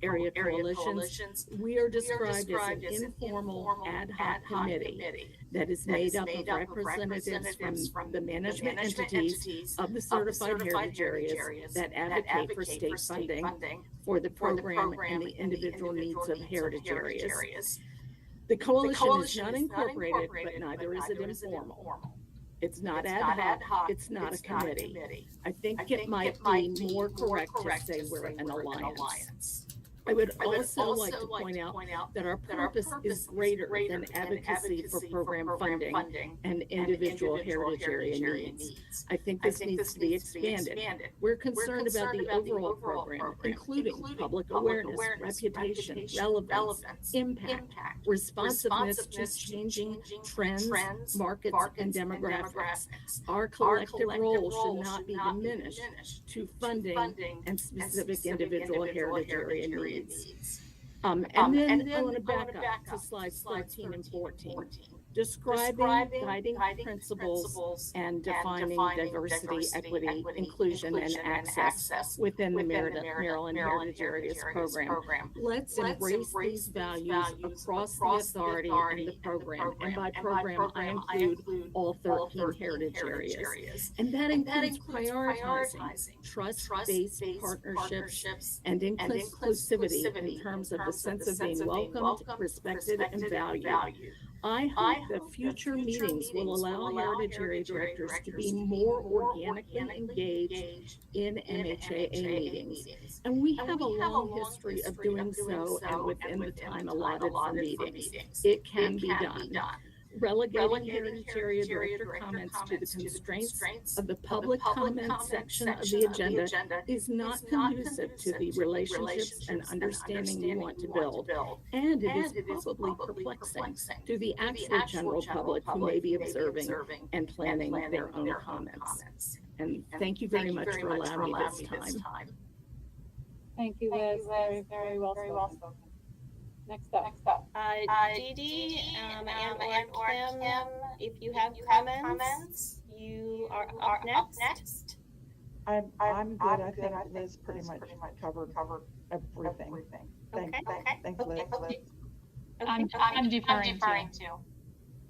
Area Coalitions. We are described as an informal ad hoc committee that is made up of representatives from the management entities of the certified heritage areas that advocate for state funding for the program and the individual needs of heritage areas. The coalition is not incorporated, but neither is it informal. It's not ad hoc, it's not a committee. I think it might be more correct to say we're an alliance. I would also like to point out that our purpose is greater than advocacy for program funding and individual heritage area needs. I think this needs to be expanded. We're concerned about the overall program, including public awareness, reputation, relevance, impact, responsiveness to changing trends, markets, and demographics. Our collective role should not be diminished to funding and specific individual heritage area needs. And then I want to back up to slides 13 and 14. Describing guiding principles and defining diversity, equity, inclusion, and access within the Maryland Heritage Areas program. Let's embrace these values across the authority and the program. And by program, I include all 13 heritage areas. And that includes prioritizing trust-based partnerships and inclusivity in terms of the sense of being welcomed, respected, and valued. I hope that future meetings will allow heritage area directors to be more organically engaged in MHAA meetings. And we have a long history of doing so and within the time allotted for meetings. It can be done. Relegating heritage area director comments to the constraints of the public comment section of the agenda is not conducive to the relationships and understanding we want to build. And it is probably perplexing to the actual general public who may be observing and planning their own comments. And thank you very much for allowing me this time. Thank you, Liz. Very, very well spoken. Next up. Dee Dee, and or Kim, if you have comments, you are up next. I'm good. I think Liz pretty much covered everything. Thanks, Liz. I'm deferring to.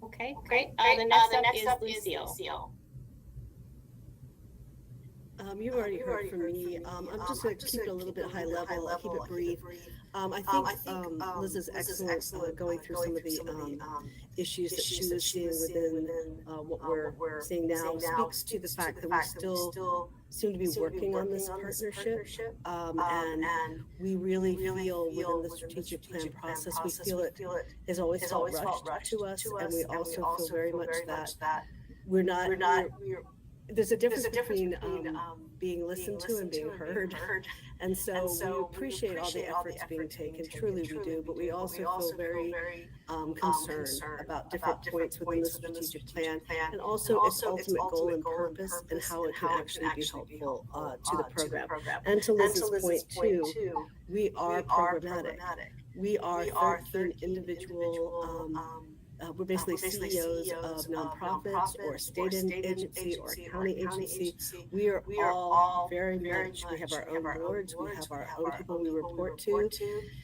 Okay, great. The next up is Lucille. You've already heard from me. I'm just going to keep it a little bit high level, keep it brief. I think Liz is excellent going through some of the issues that she was seeing within what we're seeing now. Speaks to the fact that we still seem to be working on this partnership, and we really feel within the strategic plan process, we feel it has always felt rushed to us, and we also feel very much that we're not. There's a difference between being listened to and being heard. And so we appreciate all the efforts being taken, truly we do, but we also feel very concerned about different points within the strategic plan and also its ultimate goal and purpose and how it can actually be helpful to the program. And to Liz's point too, we are programmatic. We are 13 individual we're basically CEOs of nonprofits or state agency or county agency. We are all very much, we have our own boards, we have our own people we report to.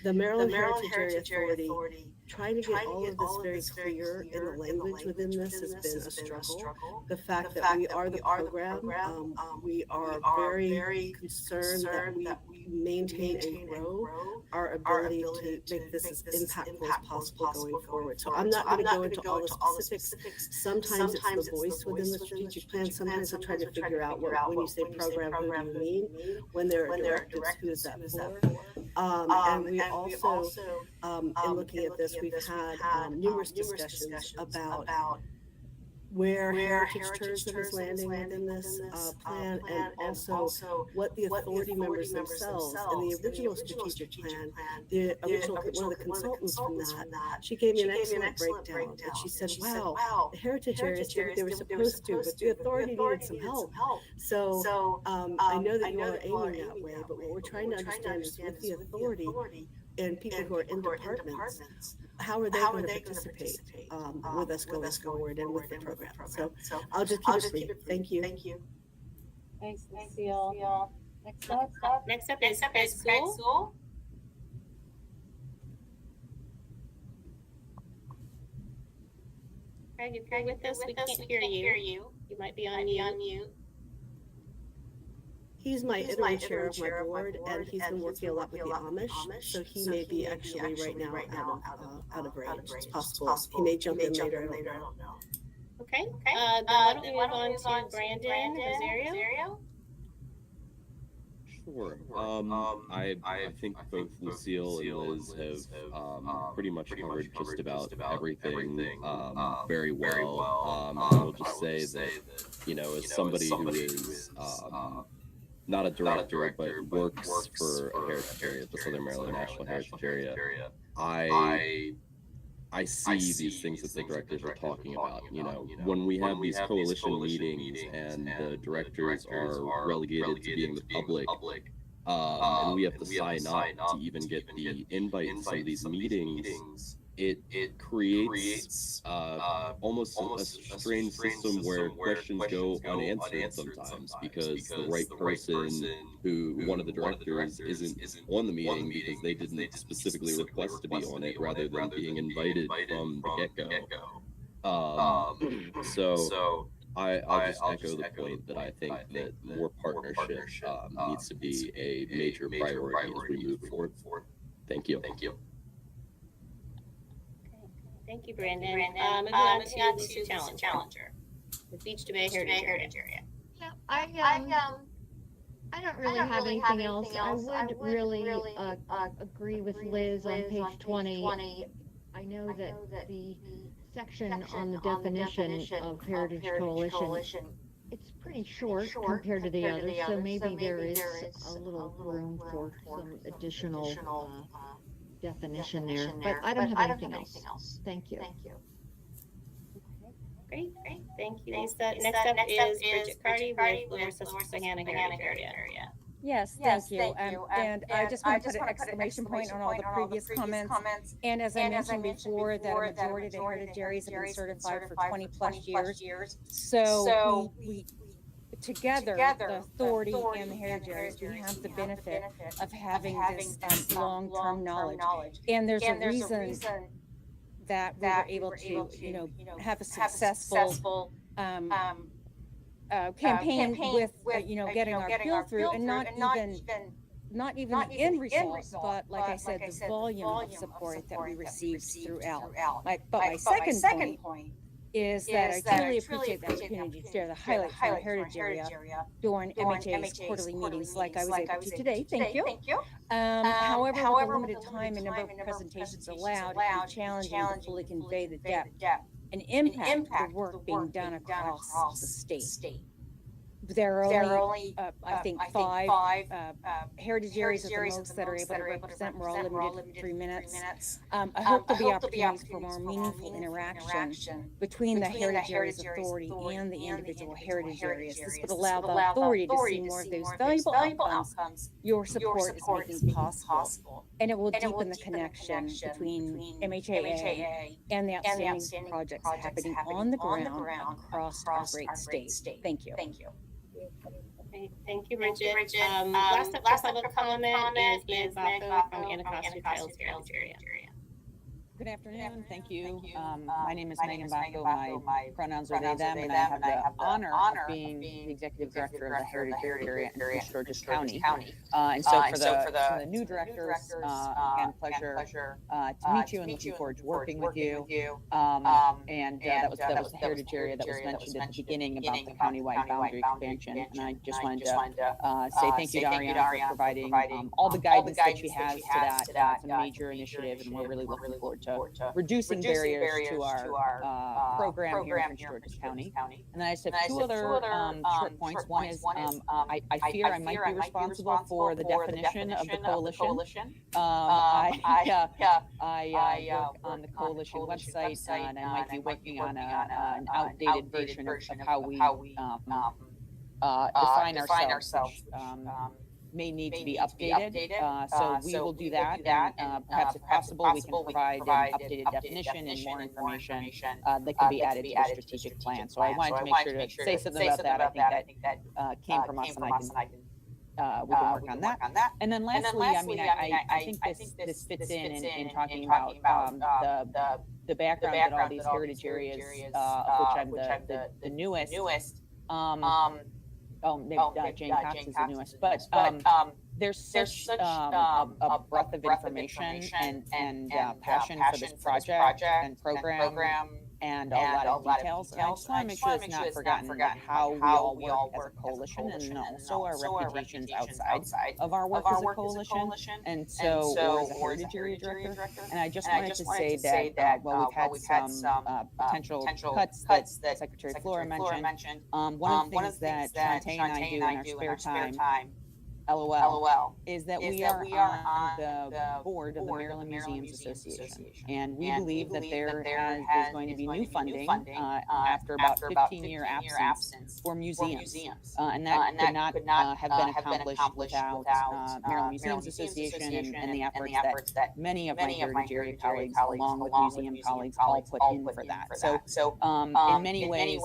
The Maryland Heritage Area Authority, trying to get all of this very clear in the language within this has been a struggle. The fact that we are the program, we are very concerned that we maintain and grow our ability to make this as impactful as possible going forward. So I'm not going to go into all the specifics. Sometimes it's the voice within the strategic plan. Sometimes I try to figure out when you say program, who do you mean? When there are directives, who is that for? And we also, in looking at this, we've had numerous discussions about where heritage tourism is landing within this plan, and also what the authority members themselves in the original strategic plan, the original, one of the consultants from that, she gave me an excellent breakdown, and she said, wow, the heritage areas did what they were supposed to, but the authority needed some help. So I know that you are aiming that way, but what we're trying to understand is with the authority and people who are in departments, how are they going to participate with us going forward and with the program? So I'll just keep it brief. Thank you. Thanks, Lucille. Next up is Craig Sewell. Craig, if you're with us, we can't hear you. You might be on mute. He's my interim chair of my board, and he's been working a lot with the Amish, so he may be actually right now out of range. It's possible. He may jump in later, I don't know. Okay, then why don't we move on to Brandon Rosario? Sure. I think both Lucille and Liz have pretty much covered just about everything very well. I will just say that, you know, as somebody who is not a director, but works for a heritage area, the Southern Maryland National Heritage Area, I see these things that the directors are talking about. You know, when we have these coalition meetings and the directors are relegated to being the public, and we have to sign up to even get the invite to some of these meetings, it creates almost a strange system where questions go unanswered sometimes because the right person who one of the directors isn't on the meeting because they didn't specifically request to be on it rather than being invited from the get-go. So I'll just echo the point that I think that more partnership needs to be a major priority as we move forward. Thank you. Thank you, Brandon. Moving on to Lisa Challenger, the Beach to Bay Heritage Area. Yeah, I don't really have anything else. I would really agree with Liz on page 20. I know that the section on the definition of Heritage Coalition, it's pretty short compared to the others, so maybe there is a little room for some additional definition there, but I don't have anything else. Thank you. Great. Thank you, Lisa. Next up is Bridget Carty with Lower Susquehanna Heritage Area. Yes, thank you. And I just want to put an exclamation point on all the previous comments. And as I mentioned before, that a majority of the heritage areas have been certified for 20+ years. So we together, the authority and the heritage areas, we have the benefit of having this long-term knowledge. And there's a reason that we were able to, you know, have a successful campaign with you know, getting our bill through, and not even the end result, but like I said, the volume of support that we received throughout. But my second point is that I truly appreciate the opportunity to share the highlights from the heritage area during MHAA's quarterly meetings like I was able to today. Thank you. However, with the limited time and number of presentations allowed, it can be challenging to fully convey the depth and impact of the work being done across the state. there are only, I think, five heritage areas at the most that are able to represent. We're all limited to 3 minutes. I hope there'll be opportunities for more meaningful interaction between the Heritage Areas Authority and the individual heritage areas. This would allow the authority to see more of those valuable outcomes your support is making possible. And it will deepen the connection between MHAA and the outstanding projects happening on the ground across our great state. Thank you. Okay, thank you, Bridget. Last up for public comment is Meg Bacco from Anacostia Trails Heritage Area. Good afternoon. Thank you. My name is Megan Bacco. My pronouns are they, them, and I have the honor of being the executive director of the Heritage Area in Prince George's County. And so for the new directors, again, pleasure to meet you and looking forward to working with you. And that was the Heritage Area that was mentioned at the beginning about the countywide boundary expansion. And I just wanted to say thank you to Ariana for providing all the guidance that she has to that. It's a major initiative, and we're really looking forward to reducing barriers to our program here in Prince George's County. And then I just have two other short points. One is I fear I might be responsible for the definition of the coalition. I work on the coalition website, and I might be working on an outdated version of how we define ourselves. May need to be updated. So we will do that. And perhaps if possible, we can provide an updated definition and more information that can be added to the strategic plan. So I wanted to make sure to say something about that. I think that came from us, and we can work on that. And then lastly, I mean, I think this fits in talking about the background that all these heritage areas, of which I'm the newest. Maybe Jane Cox is the newest, but there's such a breadth of information and passion for this project and program and a lot of details. And I just want to make sure it's not forgotten how we all work as a coalition, and also our reputations outside of our work as a coalition. And so, or as a heritage area director. And I just wanted to say that while we've had some potential cuts that Secretary Flora mentioned, one of the things that Shantae and I do in our spare time, LOL, is that we are on the board of the Maryland Museums Association. And we believe that there's going to be new funding after about 15-year absence for museums. And that could not have been accomplished without Maryland Museums Association and the efforts that many of my heritage area colleagues, along with museum colleagues, all put in for that. So in many ways,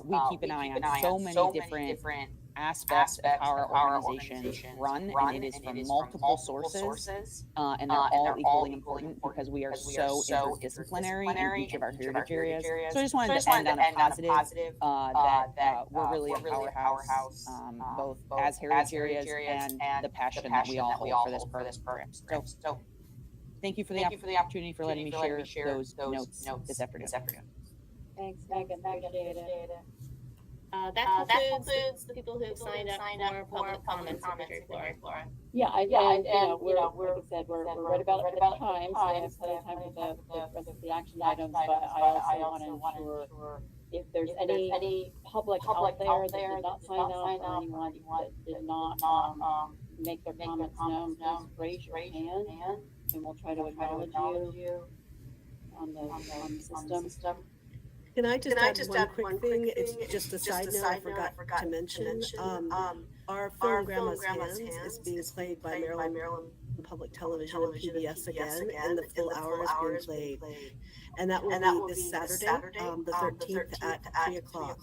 we keep an eye on so many different aspects of how our organization run, and it is from multiple sources, and they're all equally important because we are so interdisciplinary in each of our heritage areas. So I just wanted to end on a positive that we're really a powerhouse, both as heritage areas and the passion that we all hold for this program. So thank you for the opportunity for letting me share those notes this afternoon. Thanks, Megan. Appreciate it. That concludes the people who have signed up for public comments, Secretary Flora. Yeah, you know, we're like I said, we're right about the time, so I have plenty of time for the rest of the action items, but I also want to ensure if there's any public out there that did not sign up, or anyone that did not make their comments known, please raise your hand, and we'll try to acknowledge you on the system. Can I just add one quick thing? It's just a side note I forgot to mention. Our film Grandma's Hands is being played by Maryland Public Television and PBS again, and the full hour is being played. And that will be this Saturday, the 13th at 3 o'clock.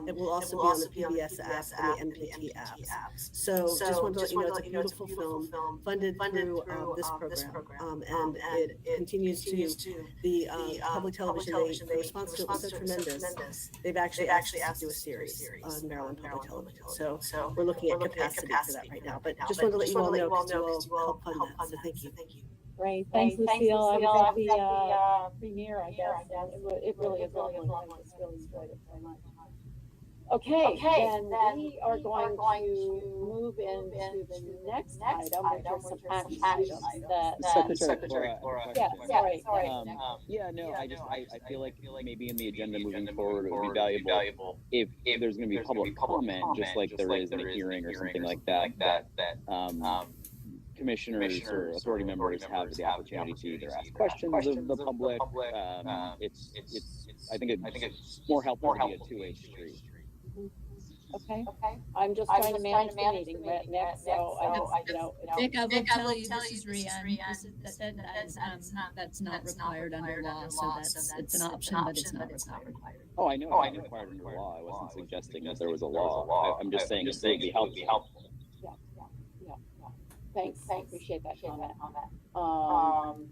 It will also be on the PBS app and the MPT apps. So just wanted to let you know it's a beautiful film funded through this program. And it continues to the public television. The response to it was so tremendous. They've actually asked us to do a series on Maryland Public Television. So we're looking at capacity for that right now. But just wanted to let you all know because you all help fund that. So thank you. Great, thanks, Lucille. I was at the premiere, I guess, and it really is lovely. I just really enjoyed it very much. Okay, then we are going to move into the next item, which are some action items that. Secretary Flora, I have a Yeah, question. sorry. Yeah, no, I feel like maybe in the agenda moving forward, it would be valuable if there's going to be public comment, just like there is in a hearing or something like that, commissioners or authority members have the opportunity to either ask questions of the public. I think it's more helpful to be a two-way street. Okay, I'm just trying to manage the meeting, Nick, so Nick, I will tell you, this is Rian. That's not required under law, so it's an option, but it's not required. Oh, I know it's not required under law. I wasn't suggesting that there was a law. I'm just saying it would be helpful. Yeah. Thanks, I appreciate that comment.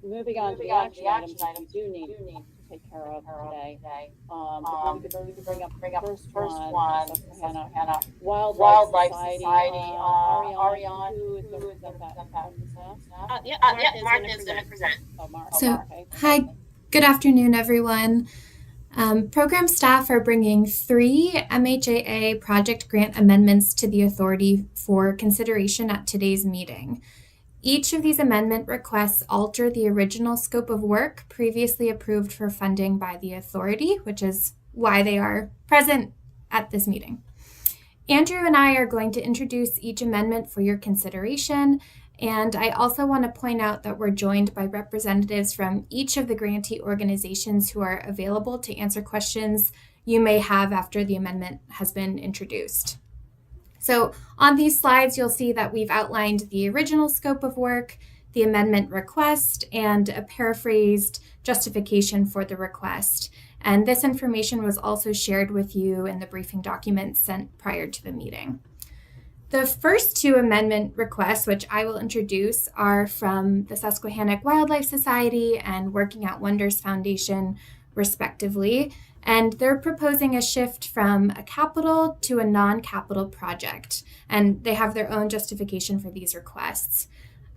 Moving on to the action items that we do need to take care of today. If we could bring up the first one, Hannah, Wildlife Society, Ariane, who is going to present that? Yeah, Martha is going to present. Oh, Martha, So, okay. hi, good afternoon, everyone. Program staff are bringing 3 MHAA project grant amendments to the authority for consideration at today's meeting. Each of these amendment requests alter the original scope of work previously approved for funding by the authority, which is why they are present at this meeting. Andrew and I are going to introduce each amendment for your consideration, and I also want to point out that we're joined by representatives from each of the grantee organizations who are available to answer questions you may have after the amendment has been introduced. So on these slides, you'll see that we've outlined the original scope of work, the amendment request, and a paraphrased justification for the request. And this information was also shared with you in the briefing documents sent prior to the meeting. The first 2 amendment requests, which I will introduce, are from the Susquehannock Wildlife Society and Working Out Wonders Foundation, respectively. And they're proposing a shift from a capital to a non-capital project. And they have their own justification for these requests.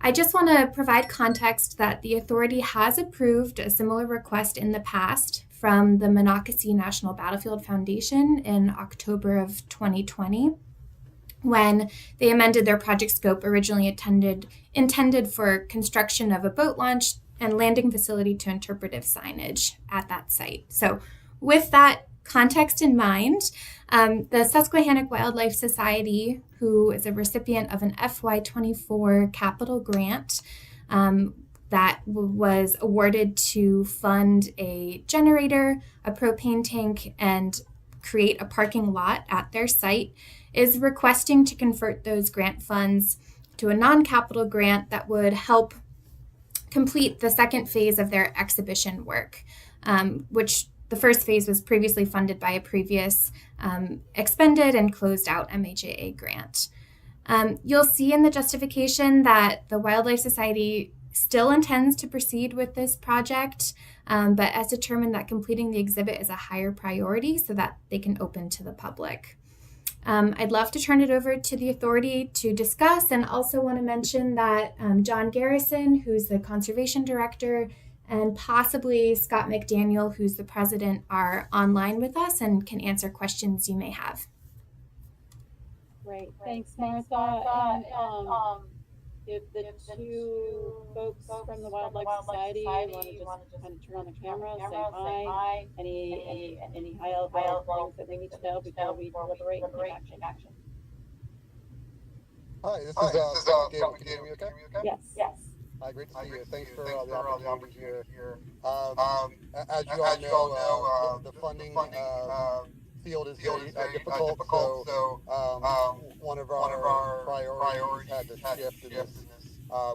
I just want to provide context that the authority has approved a similar request in the past from the Monocacy National Battlefield Foundation in October of 2020, when they amended their project scope originally intended for construction of a boat launch and landing facility to interpretive signage at that site. So with that context in mind, the Susquehannock Wildlife Society, who is a recipient of an FY24 capital grant that was awarded to fund a generator, a propane tank, and create a parking lot at their site, is requesting to convert those grant funds to a non-capital grant that would help complete the second phase of their exhibition work, which the first phase was previously funded by a previous expended and closed out MHAA grant. You'll see in the justification that the Wildlife Society still intends to proceed with this project, but has determined that completing the exhibit is a higher priority so that they can open to the public. I'd love to turn it over to the authority to discuss, and also want to mention that John Garrison, who's the conservation director, and possibly Scott McDaniel, who's the president, are online with us and can answer questions you may have. Great, thanks, Martha. And if the 2 folks from the Wildlife Society want to just kind of turn on the camera, say hi, any high-level things that we need to know before we deliberate and take action. Hi, this is Scott McDaniel. Can you hear me okay? Yes. Hi, great to see you. Thanks for the opportunity here. As you all know, the funding field is very difficult, so one of our priorities had to shift in this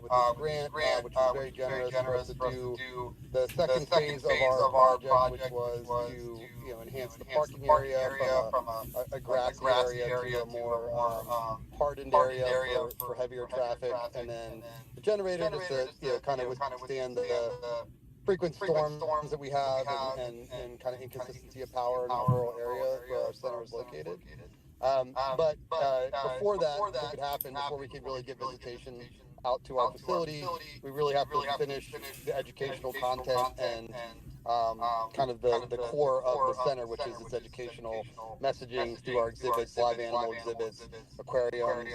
with this grant, which was very generous for us to do the second phase of our project, which was to enhance the parking area from a grassy area to a more hardened area for heavier traffic, and then the generator just to kind of withstand the frequent storms that we have and kind of inconsistency of power in the rural area where our center is located. But before that could happen, before we could really get visitation out to our facilities, we really have to finish the educational content and kind of the core of the center, which is its educational messaging through our exhibits, live animal exhibits, aquariums,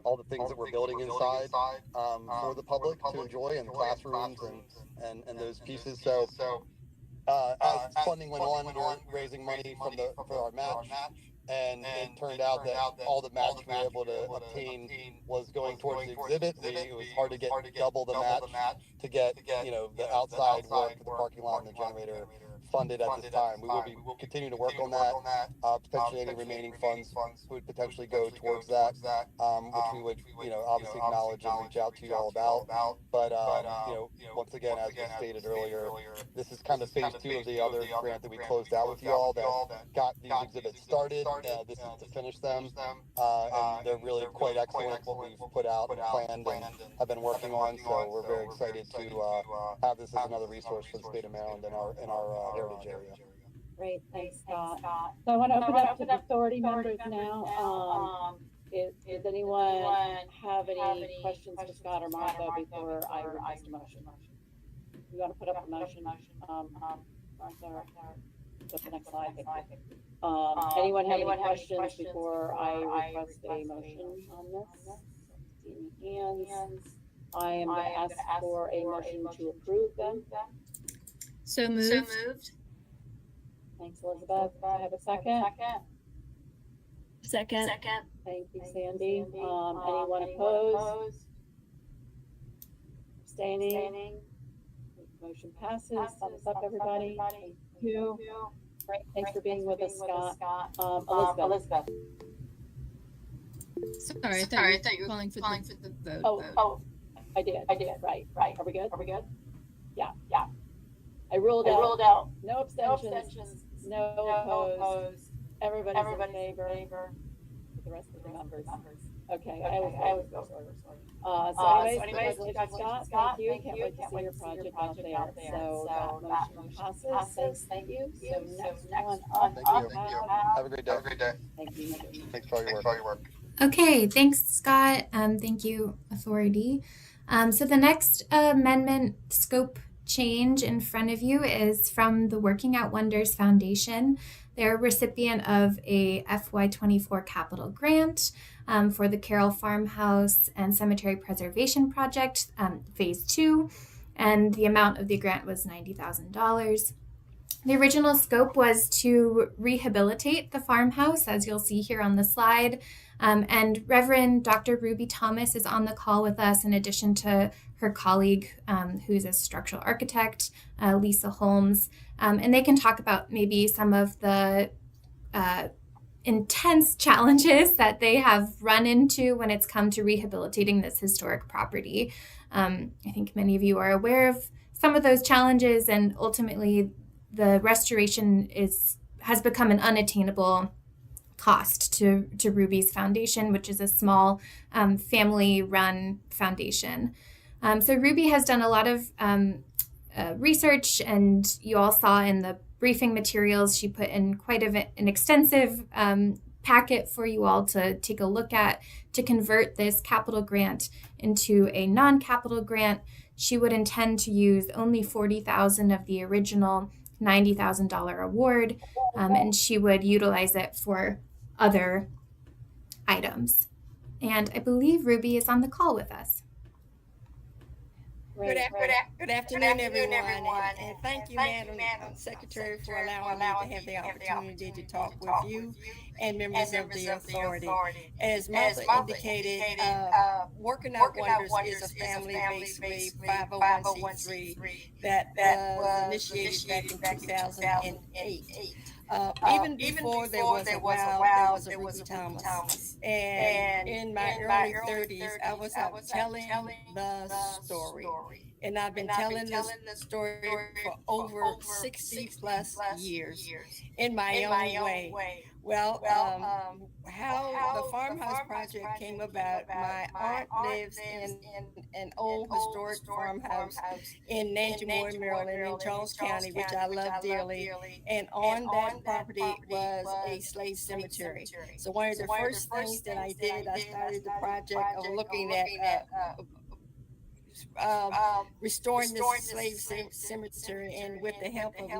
all the things that we're building inside for the public to enjoy in the classrooms and those pieces. So as funding went on, we were raising money for our match. And it turned out that all the match we were able to obtain was going towards the exhibit. It was hard to get double the match to get, the outside work, the parking lot and the generator funded at this time. We will be continuing to work on that. Potentially any remaining funds would potentially go towards that, which we would, obviously acknowledge and reach out to you all about. But, once again, as was stated earlier, this is kind of phase 2 of the other grant that we closed out with you all that got these exhibits started. This is to finish them, and they're really quite excellent what we've put out and planned and have been working on. So we're very excited to have this as another resource for the state of Maryland in our heritage area. Great, thanks, Scott. So I want to open up to the authority members now. Does anyone have any questions for Scott or Martha before I request a motion? You want to put up a motion, Martha? Go to the next slide. Anyone have any questions before I request a motion on this? See any hands? I am going to ask for a motion to approve them. So moved. Thanks, Elizabeth. Do I have a second? Second. Thank you, Sandy. Anyone opposed? Abstaining? Motion passes. Thumbs up, everybody. Thank you. Great. Thanks for being with us, Scott. Elizabeth. Sorry, I thought you were calling for the vote. Oh, I did. Right. Are we good? Yeah. I ruled out. No abstentions. No opposed. Everybody's in favor. The rest of the members. Okay, I was so anyways, Scott, thank you. Can't wait to see your project out there. So that motion passes. Thank you. So next one up. Thank you. Have a great day. Thank you. Thanks for all your work. Okay, thanks, Scott. Thank you, Authority. So the next amendment scope change in front of you is from the Working Out Wonders Foundation. They're a recipient of a FY24 capital grant for the Carroll Farmhouse and Cemetery Preservation Project, Phase 2, and the amount of the grant was $90,000. The original scope was to rehabilitate the farmhouse, as you'll see here on the slide, and Reverend Dr. Ruby Thomas is on the call with us in addition to her colleague, who's a structural architect, Lisa Holmes, and they can talk about maybe some of the intense challenges that they have run into when it's come to rehabilitating this historic property. I think many of you are aware of some of those challenges, and ultimately the restoration has become an unattainable cost to Ruby's foundation, which is a small family-run foundation. So Ruby has done a lot of research, and you all saw in the briefing materials, she put in quite an extensive packet for you all to take a look at to convert this capital grant into a non-capital grant. She would intend to use only $40,000 of the original $90,000 award, and she would utilize it for other items. And I believe Ruby is on the call with us. Good afternoon, everyone. And thank you, Madam Secretary, for allowing me to have the opportunity to talk with you and members of the authority. As Martha indicated, Working Out Wonders is a family-based 501c3 that was initiated back in 2008. Even before there was a WOW, there was a Ruby Thomas. And in my early 30s, I was out telling the story. And I've been telling this story for over 60 plus years in my own way. Well, how the farmhouse project came about, my aunt lives in an old historic farmhouse in Nanjemoy, Maryland, in Charles County, which I love dearly. And on that property was a slave cemetery. So one of the first things that I did, I started the project of looking at restoring the cemetery, and with the help of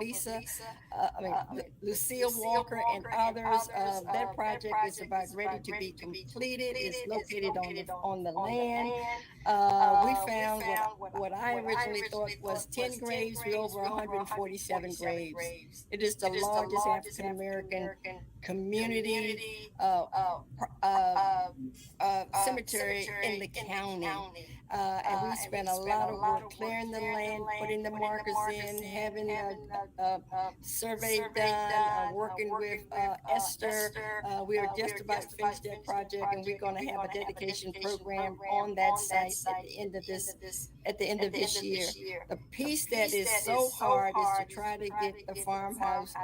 Lucille Walker and others, that project is about ready to be completed. It's located on the land. We found what I originally thought was 10 graves. We over 147 graves. It is the largest African American community cemetery in the county. And we spent a lot of work clearing the land, putting the markers in, having a survey done, working with Esther. We are just about to finish that project, and we're going to have a dedication program on that site at the end of this year. The piece that is so hard is to try to get the farmhouse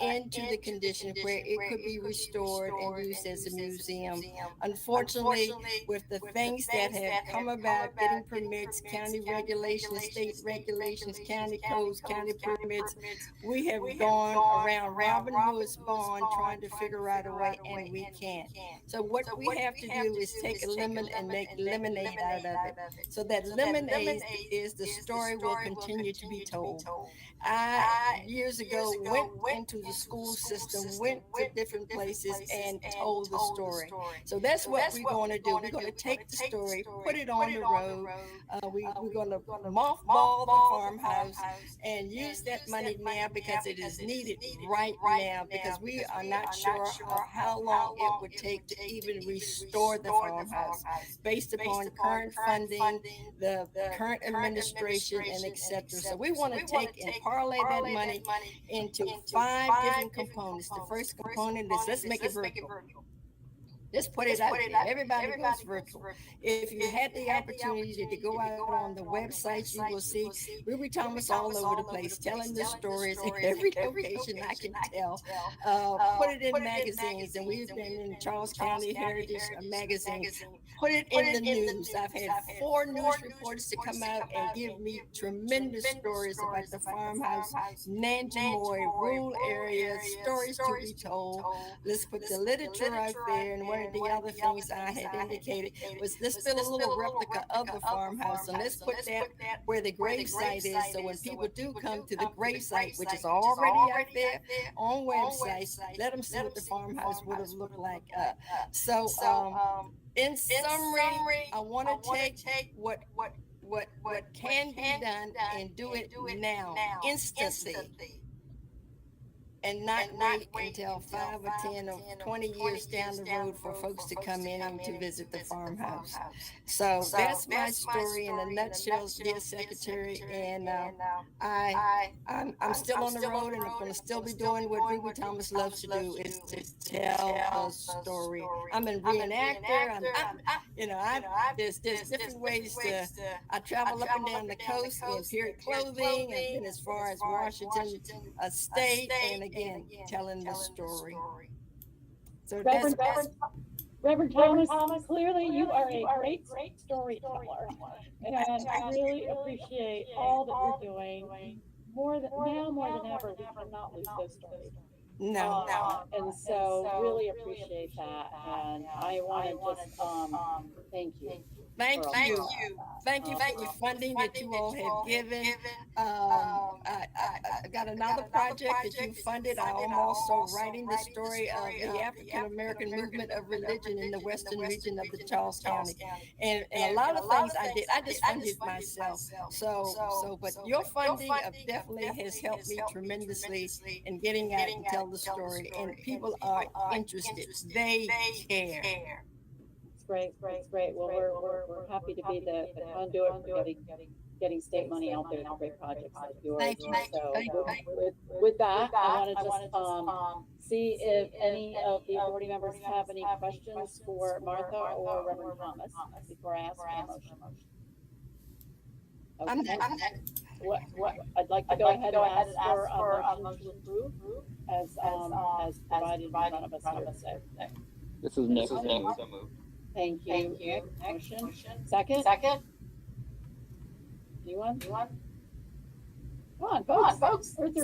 into the condition where it could be restored and used as a museum. Unfortunately, with the things that have come about, getting permits, county regulations, state regulations, county codes, county permits, we have gone around Robin Hood's bond trying to figure out a way, and we can't. So what we have to do is take a lemon and make lemonade out of it. So that lemonade is the story will continue to be told. I years ago went into the school system, went to different places and told the story. So that's what we're going to do. We're going to take the story, put it on the road. We're going to mothball the farmhouse and use that money now because it is needed right now, because we are not sure of how long it would take to even restore the farmhouse based upon current funding, the current administration, and etc. So we want to take and parlay that money into 5 different components. The first component is let's make it virtual. Just put it out there. Everybody goes virtual. If you had the opportunity to go out on the websites, you will see Ruby Thomas all over the place, telling the stories in every location I can tell. Put it in magazines, and we've been in Charles County Heritage magazine. Put it in the news. I've had 4 news reporters to come out and give me tremendous stories about the farmhouse, Nanjamoy, rural areas, stories to be told. Let's put the literature out there, and one of the other things I had indicated was let's build a little replica of the farmhouse, and let's put that where the gravesite is, so when people do come to the gravesite, which is already out there on websites, let them see what the farmhouse would have looked like. In summary, I want to take what can be done and do it now, instantly, and not wait until 5 or 10 or 20 years down the road for folks to come in and to visit the farmhouse. So that's my story in a nutshell, dear Secretary. And I'm still on the road, and I'm going to still be doing what Ruby Thomas loves to do, is to tell a story. I'm a reenactor. There's different ways to. I travel up and down the coast in period clothing. I've been as far as Washington State, and again, telling the story. So Reverend Thomas, clearly you are a great storyteller, and I really appreciate all that you're doing. More than ever, we cannot lose those stories. No. And so really appreciate that, and I want to just thank you. Thank you for the funding that you all have given. I got another project that you funded. I'm also writing the story of the African American movement of religion in the western region of the Charles County, and a lot of things I just funded myself. But your funding definitely has helped me tremendously in getting out and tell the story, and people are interested. They care. Great. Well, we're happy to be the conduit for getting state money out there to great projects like yours. Thank you. So with that, I want to just see if any of the authority members have any questions for Martha or Reverend Thomas before I ask for a motion. Okay. What I'd like to go ahead and ask for a motion to approve as provided in front of us here today. This is Nick. Thank you. Motion. Second. Anyone? Come on, folks. Second.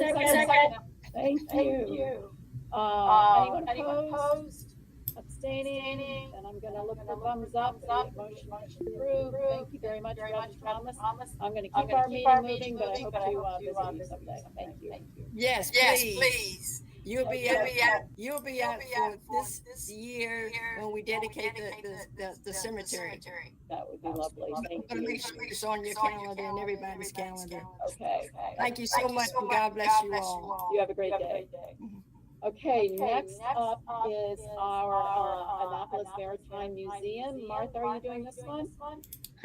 Thank you. Anyone opposed? abstaining, and I'm gonna look for thumbs up. Motion approved. Thank you very much, Reverend Thomas. I'm gonna keep our meeting moving, but I hope to visit you someday. Thank you. Yes, please. You'll be out for this year when we dedicate the cemetery. That would be lovely. Thank I'm gonna you. make sure it's on your calendar and everybody's calendar. Okay. Thank you so much, and God bless you all. You have a great day. Okay, next up is our Annapolis Maritime Museum. Martha, are you doing this one?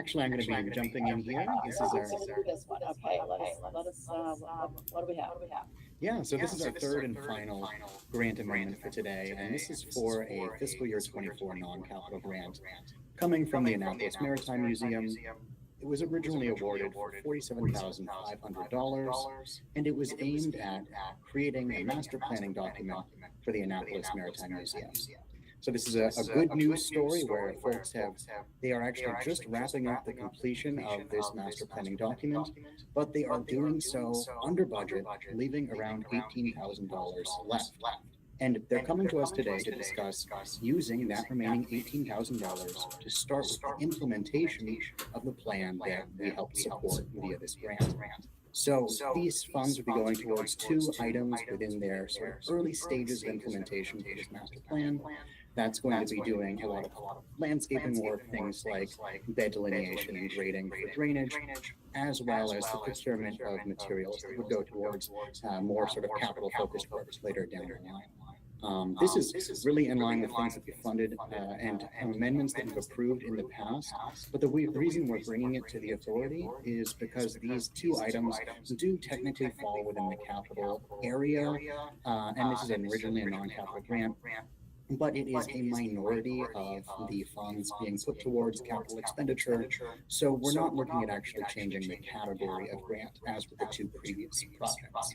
Actually, I'm going to be jumping in here. This is our this one. Okay, let us. What do we have? Yeah, so this is our third and final grant amendment for today, and this is for a fiscal year 24 non-capital grant coming from the Annapolis Maritime Museum. It was originally awarded for $47,500, and it was aimed at creating a master planning document for the Annapolis Maritime Museum. So this is a good news story where folks they are actually just wrapping up the completion of this master planning document, but they are doing so under budget, leaving around $18,000 left. And they're coming to us today to discuss using that remaining $18,000 to start with the implementation of the plan that we helped support via this grant. So these funds would be going towards two items within their sort of early stages of implementation for this master plan. That's going to be doing a lot of landscaping work, things like bed delineation and grading for drainage, as well as the procurement of materials that would go towards more sort of capital focused work later down the line. This is really in line with things that we funded and amendments that we've approved in the past. But the reason we're bringing it to the authority is because these two items do technically fall within the capital area. And this is originally a non-capital grant, but it is a minority of the funds being put towards capital expenditure. So we're not looking at actually changing the category of grant as with the two previous projects.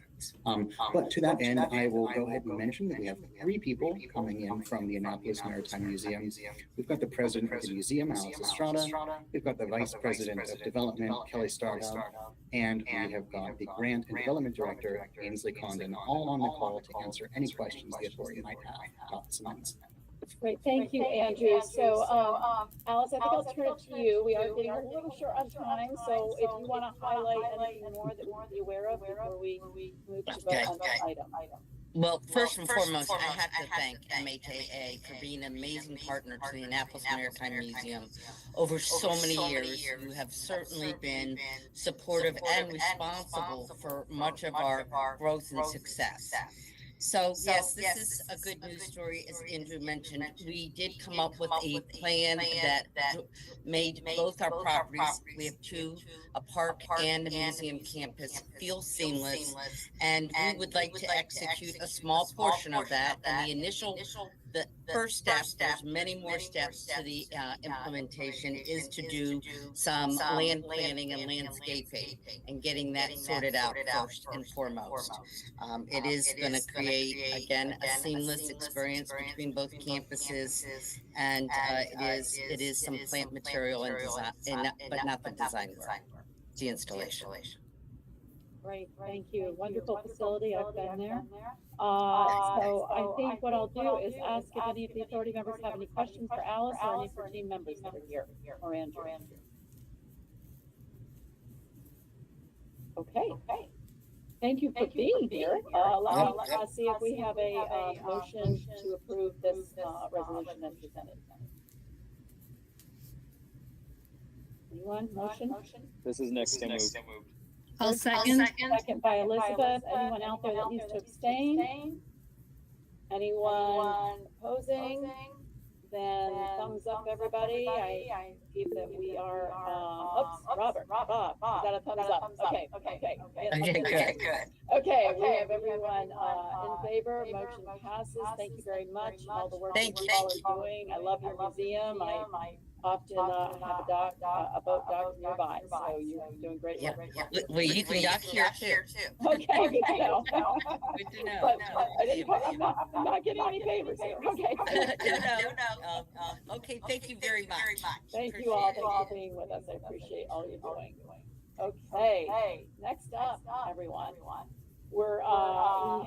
But to that end, I will go ahead and mention that we have three people coming in from the Annapolis Maritime Museum. We've got the president of the museum, Alice Estrada. We've got the vice president of development, Kelly Starhub. And we have got the grant and development director, Ainsley Condon, all on the call to answer any questions the authority might have about this amendment. Great, thank you, Andrew. So, Alice, I think I'll turn it to you. We are getting a little short on time, so if you want to highlight anything more that we'll be aware of before we move to vote on this item. Well, first and foremost, I have to thank MHAA for being an amazing partner to the Annapolis Maritime Museum over so many years. You have certainly been supportive and responsible for much of our growth and success. So yes, this is a good news story. As Andrew mentioned, we did come up with a plan that made both our properties, we have two, a park and a museum campus, feel seamless. And we would like to execute a small portion of that. And the first step, there's many more steps to the implementation, is to do some land planning and landscaping and getting that sorted out first and foremost. It is going to create, again, a seamless experience between both campuses, and it is some plant material and design, but not the design work, the installation. Great, thank you. Wonderful facility. I've been there. So I think what I'll do is ask if any of the authority members have any questions for Alice or any of her team members that are here, or Andrew. Okay. Thank you for being here. Let me see if we have a motion to approve this resolution as presented. Anyone? Motion? This is Nick. So moved. I'll second. Second by Elizabeth. Anyone out there that needs to abstain? Anyone opposing? Then thumbs up, everybody. I believe that we are, oops, Robert, Bob, is that a thumbs up? Okay, good. Okay, we have everyone in favor. Motion passes. Thank you very much. All the work you all are doing. I love your museum. I often have a boat dock nearby, so you're doing great work. Well, you can dock here too. Okay, good to know. Good to know. But I'm not getting any favors here. Okay. No. Okay, thank you very much. Thank you all. Thanks for being with us. I appreciate all you're doing. Okay, next up, everyone. we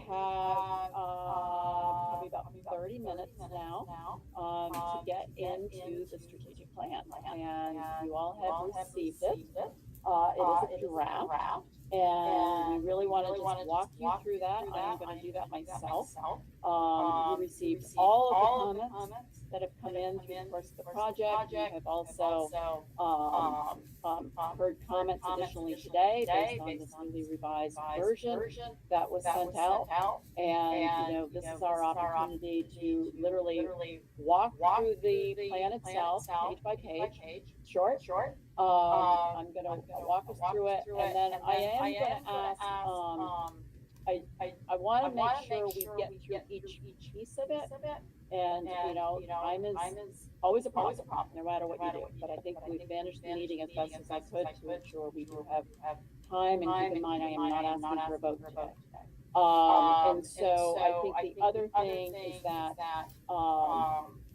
have probably about 30 minutes now to get into the strategic plan, and you all have received it. It is a draft, and we really want to just walk you through that. I am going to do that myself. You received all of the comments that have come in through the course of the project. You have also heard comments additionally today based on this newly revised version that was sent out. And, you know, this is our opportunity to literally walk through the plan itself, page by page, short. I'm going to walk us through it, and then I am going to ask, I want to make sure we get through each piece of it. And, you know, time is always a problem, no matter what you do. But I think we've managed the meeting as best as I could to ensure we do have time. And keep in mind, I am not asking for a vote today. And so I think the other thing is that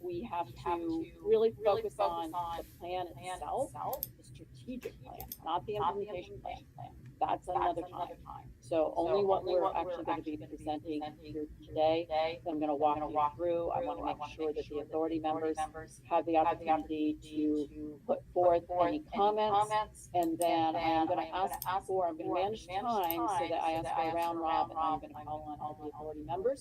we have to really focus on the plan itself, the strategic plan, not the implementation plan. That's another time. So only what we're actually going to be presenting here today, I'm going to walk you through. I want to make sure that the authority members have the opportunity to put forth any comments, and then I'm going to manage time so that I ask for a round robin. I'm going to call on all the authority members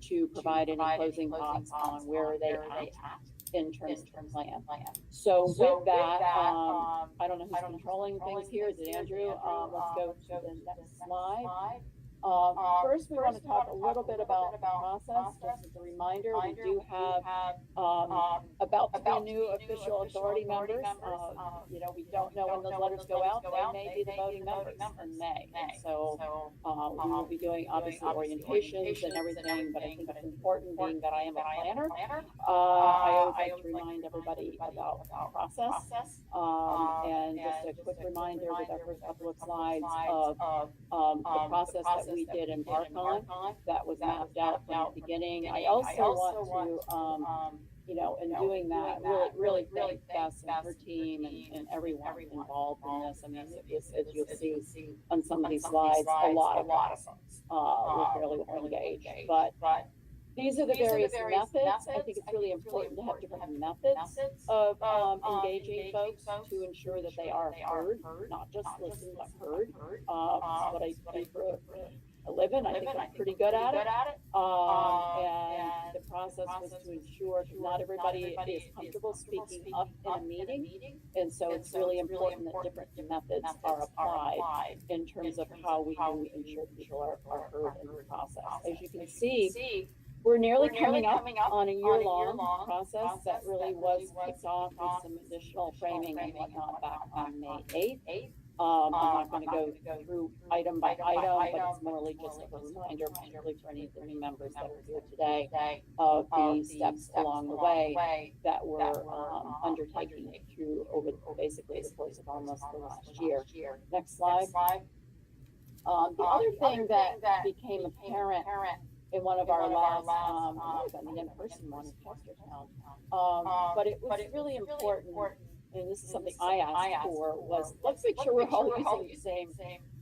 to provide any closing thoughts on where are they at in terms of the plan. So with that, I don't know who's controlling things here. Is it Andrew? Let's go to the next slide. First, we want to talk a little bit about the process. Just as a reminder, we do have about to be new official authority members. You know, we don't know when those letters go out. They may be the voting members in May. And so we will be doing obviously orientations and everything, but I think it's important, being that I am a planner. I always like to remind everybody about the process. And just a quick reminder with our first couple of slides of the process that we did embark on, that was mapped out from the beginning. I also want to, you know, in doing that, really thank Bess and her team and everyone involved in this. I mean, it was, as you'll see on some of these slides, a lot of us were fairly engaged. But these are the various methods. I think it's really important to have different methods of engaging folks to ensure that they are heard, not just listened, but heard. It's what I do for a living. I think I'm pretty good at it. And the process was to ensure that not everybody is comfortable speaking up in a meeting. And so it's really important that different methods are applied in terms of how we can ensure people are heard in the process. As you can see, we're nearly coming up on a year-long process that really was kicked off with some additional framing and whatnot back on May 8th. I'm not going to go through item by item, but it's morely just a reminder, particularly for any of the new members that are here today, of the steps along the way that we're undertaking through over basically the course of almost the last year. Next slide. The other thing that became apparent in one of our last, the in-person one in Chestertown, but it was really important, and this is something I asked for, was let's make sure we're all using the same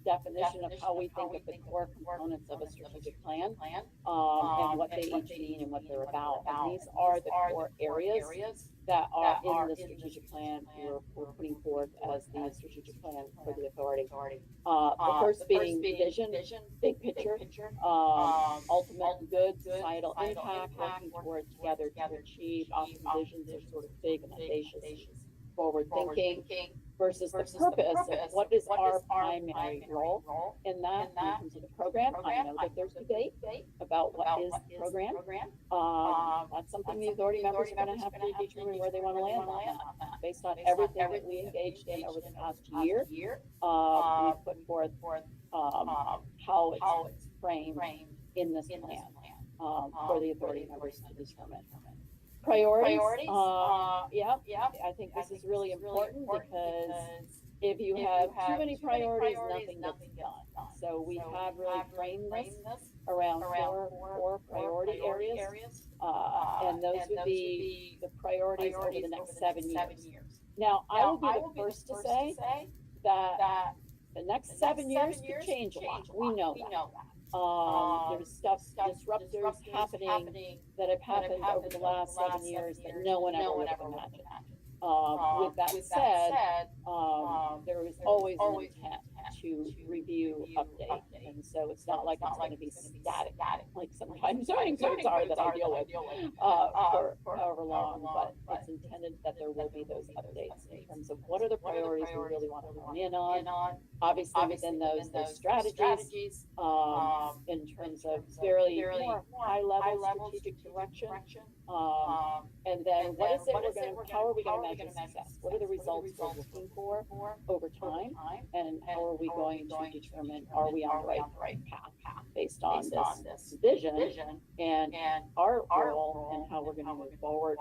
definition of how we think of the core components of a strategic plan, and what they each mean and what they're about. And these are the core areas that are in the strategic plan we're putting forth as the strategic plan for the authority. The first being vision, big picture, ultimate good societal impact, working toward together to achieve. Often visions are sort of big and audacious, forward thinking, versus the purpose of what is our primary role in that in terms of the program. I know that there's debate about what is the program. That's something the authority members are going to have to determine where they want to land on that. Based on everything that we engaged in over the past year, we've put forth how it's framed in this plan for the authority members to determine. Priorities, I think this is really important because if you have too many priorities, nothing gets done. So we have really framed this around four priority areas, and those would be the priorities over the next 7 years. Now, I will be the first to say that the next 7 years could change a lot. We know that. There's disruptors happening that have happened over the last 7 years that no one ever would have imagined. With that said, there is always an intent to review, update, and so it's not like it's going to be static, like sometimes zoning codes are that I deal with for however long, but it's intended that there will be those updates in terms of what are the priorities we really want to hone in on. Obviously, within those strategies, in terms of fairly more high-level strategic direction, and then what is it how are we going to measure success? What are the results we're looking for over time? And how are we going to determine, are we on the right path based on this vision and our role and how we're going to move forward?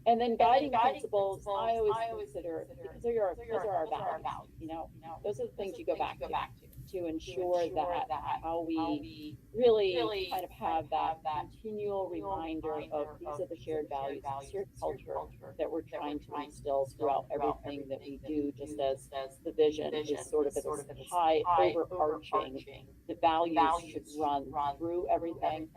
And then guiding principles, I always consider, because those are our values, those are the things you go back to ensure that how we really kind of have that continual reminder of these are the shared values, the shared culture that we're trying to instill throughout everything that we do, just as the vision is sort of this high overarching, the values should run through everything,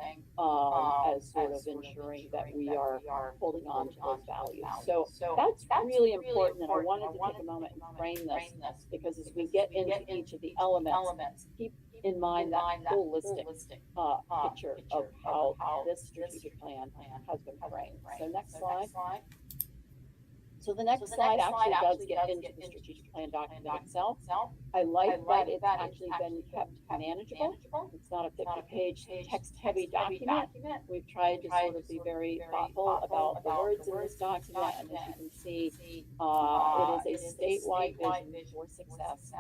as sort of ensuring that we are holding on to those values. So that's really important, and I wanted to take a moment and frame this because as we get into each of the elements, keep in mind that holistic picture of how this strategic plan has been framed. So next slide. So the next slide actually does get into the strategic plan document itself. I like that it's actually been kept manageable. It's not a 50-page text-heavy document. We've tried to sort of be very thoughtful about the words in this document, and as you can see, it is a statewide vision for success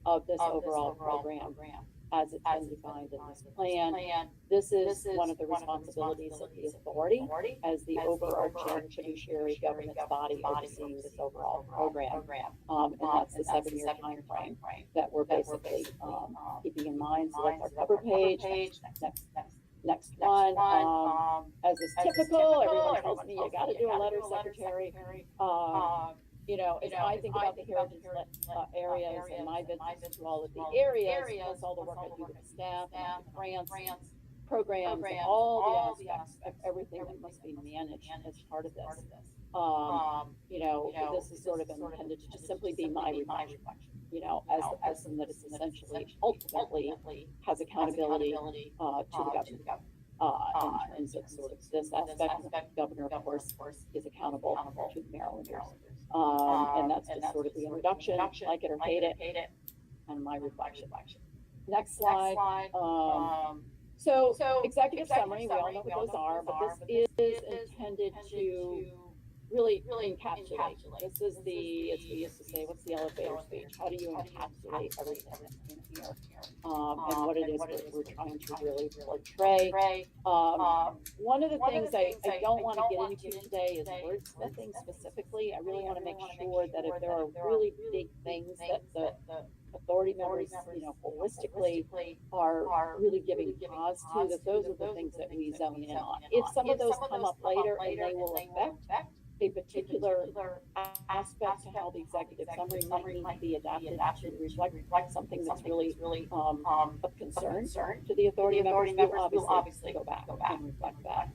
of this overall program as it's been defined in this plan. This is one of the responsibilities of the authority as the overarching fiduciary governance body overseeing this overall program. And that's the 7-year time frame that we're basically keeping in mind. So that's our cover page. Next one. As is typical, everyone tells me you got to do a letter, secretary. As I think about the heritage areas and my visits to all of the areas, plus all the work I do with the staff and the grants, programs, and all the aspects of everything that must be managed as part of this. This is sort of intended to just simply be my reflection, as the person that is essentially ultimately has accountability to the government. In terms of sort of this aspect, the governor, of course, is accountable to the Marylanders. And that's just sort of the introduction, like it or hate it, and my reflection. Next slide. So executive summary, we all know what those are, but this is intended to really encapsulate. This is the, as we used to say, what's the elevator speech? How do you encapsulate everything that's in here? And what it is we're trying to really portray. One of the things I don't want to get into today is wordsmithing specifically. I really want to make sure that if there are really big things that the authority members, holistically are really giving pause to, that those are the things that we zone in on. If some of those come up later and they will affect a particular aspect to how the executive summary might need to be adapted to reflect something that's really of concern to the authority members, we'll obviously go back and reflect that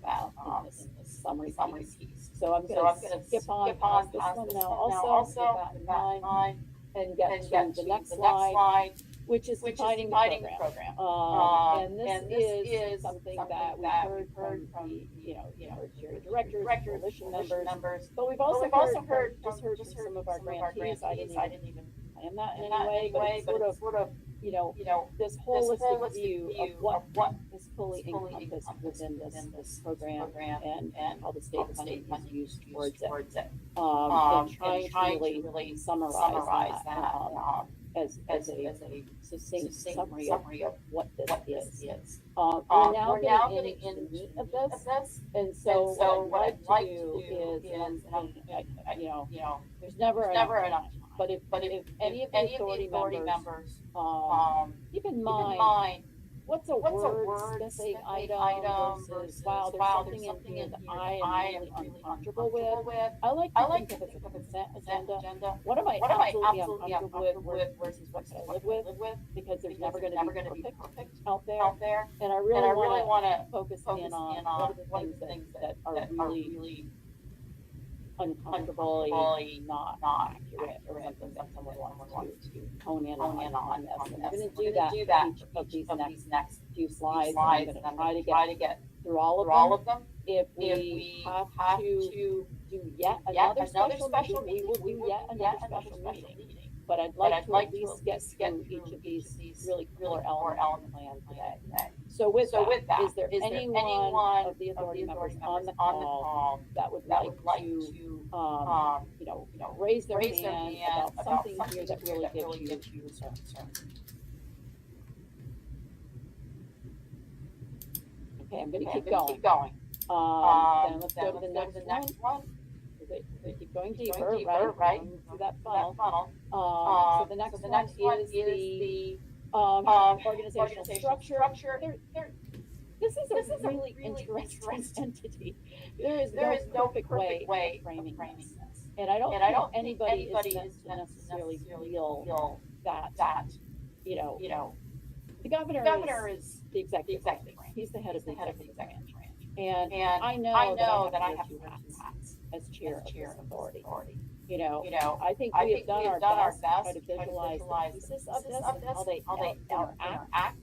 in this summary piece. So I'm going to skip on this one now also, with that in mind, and get to the next slide, which is defining the program. And this is something that we've heard from the, jury directors, coalition members, but we've also heard from some of our grantees. I didn't even plan that in any way, but it's sort of, this holistic view of what is fully encompassed within this program and how the state funding is used towards it. And trying to really summarize that as a succinct summary of what this is. We're now getting into the meat of this, and so what I'd like to do is, there's never enough time. But if any of the authority members, keep in mind what's a word-specific item versus, wow, there's something in here that I am really uncomfortable with. I like to think of it as a consent agenda. What am I absolutely uncomfortable with versus what could I live with? Because there's never going to be perfect out there. And I really want to focus in on what are the things that are really uncomfortably not accurate or something that someone wants to hone in on this. And we're going to do that for each of these next few slides. I'm going to try to get through all of them. If we have to do yet another special meeting, we will do yet another special meeting. But I'd like to at least get through each of these really core elements of the plan today. So with that, is there anyone of the authority members on the call that would like to, raise their hand about something here that really gives you concern? Okay, I'm going to keep going. Then let's go to the next one. They keep going deeper, right? Through that funnel. So the next one is the organizational structure. This is a really interesting entity. There is no perfect way of framing this. And I don't think anybody is necessarily feel that, the governor is the executive branch. He's the head of the executive branch. And I know that I have two hats as chair of this authority. I think we have done our best to try to visualize the pieces of this and how they interact.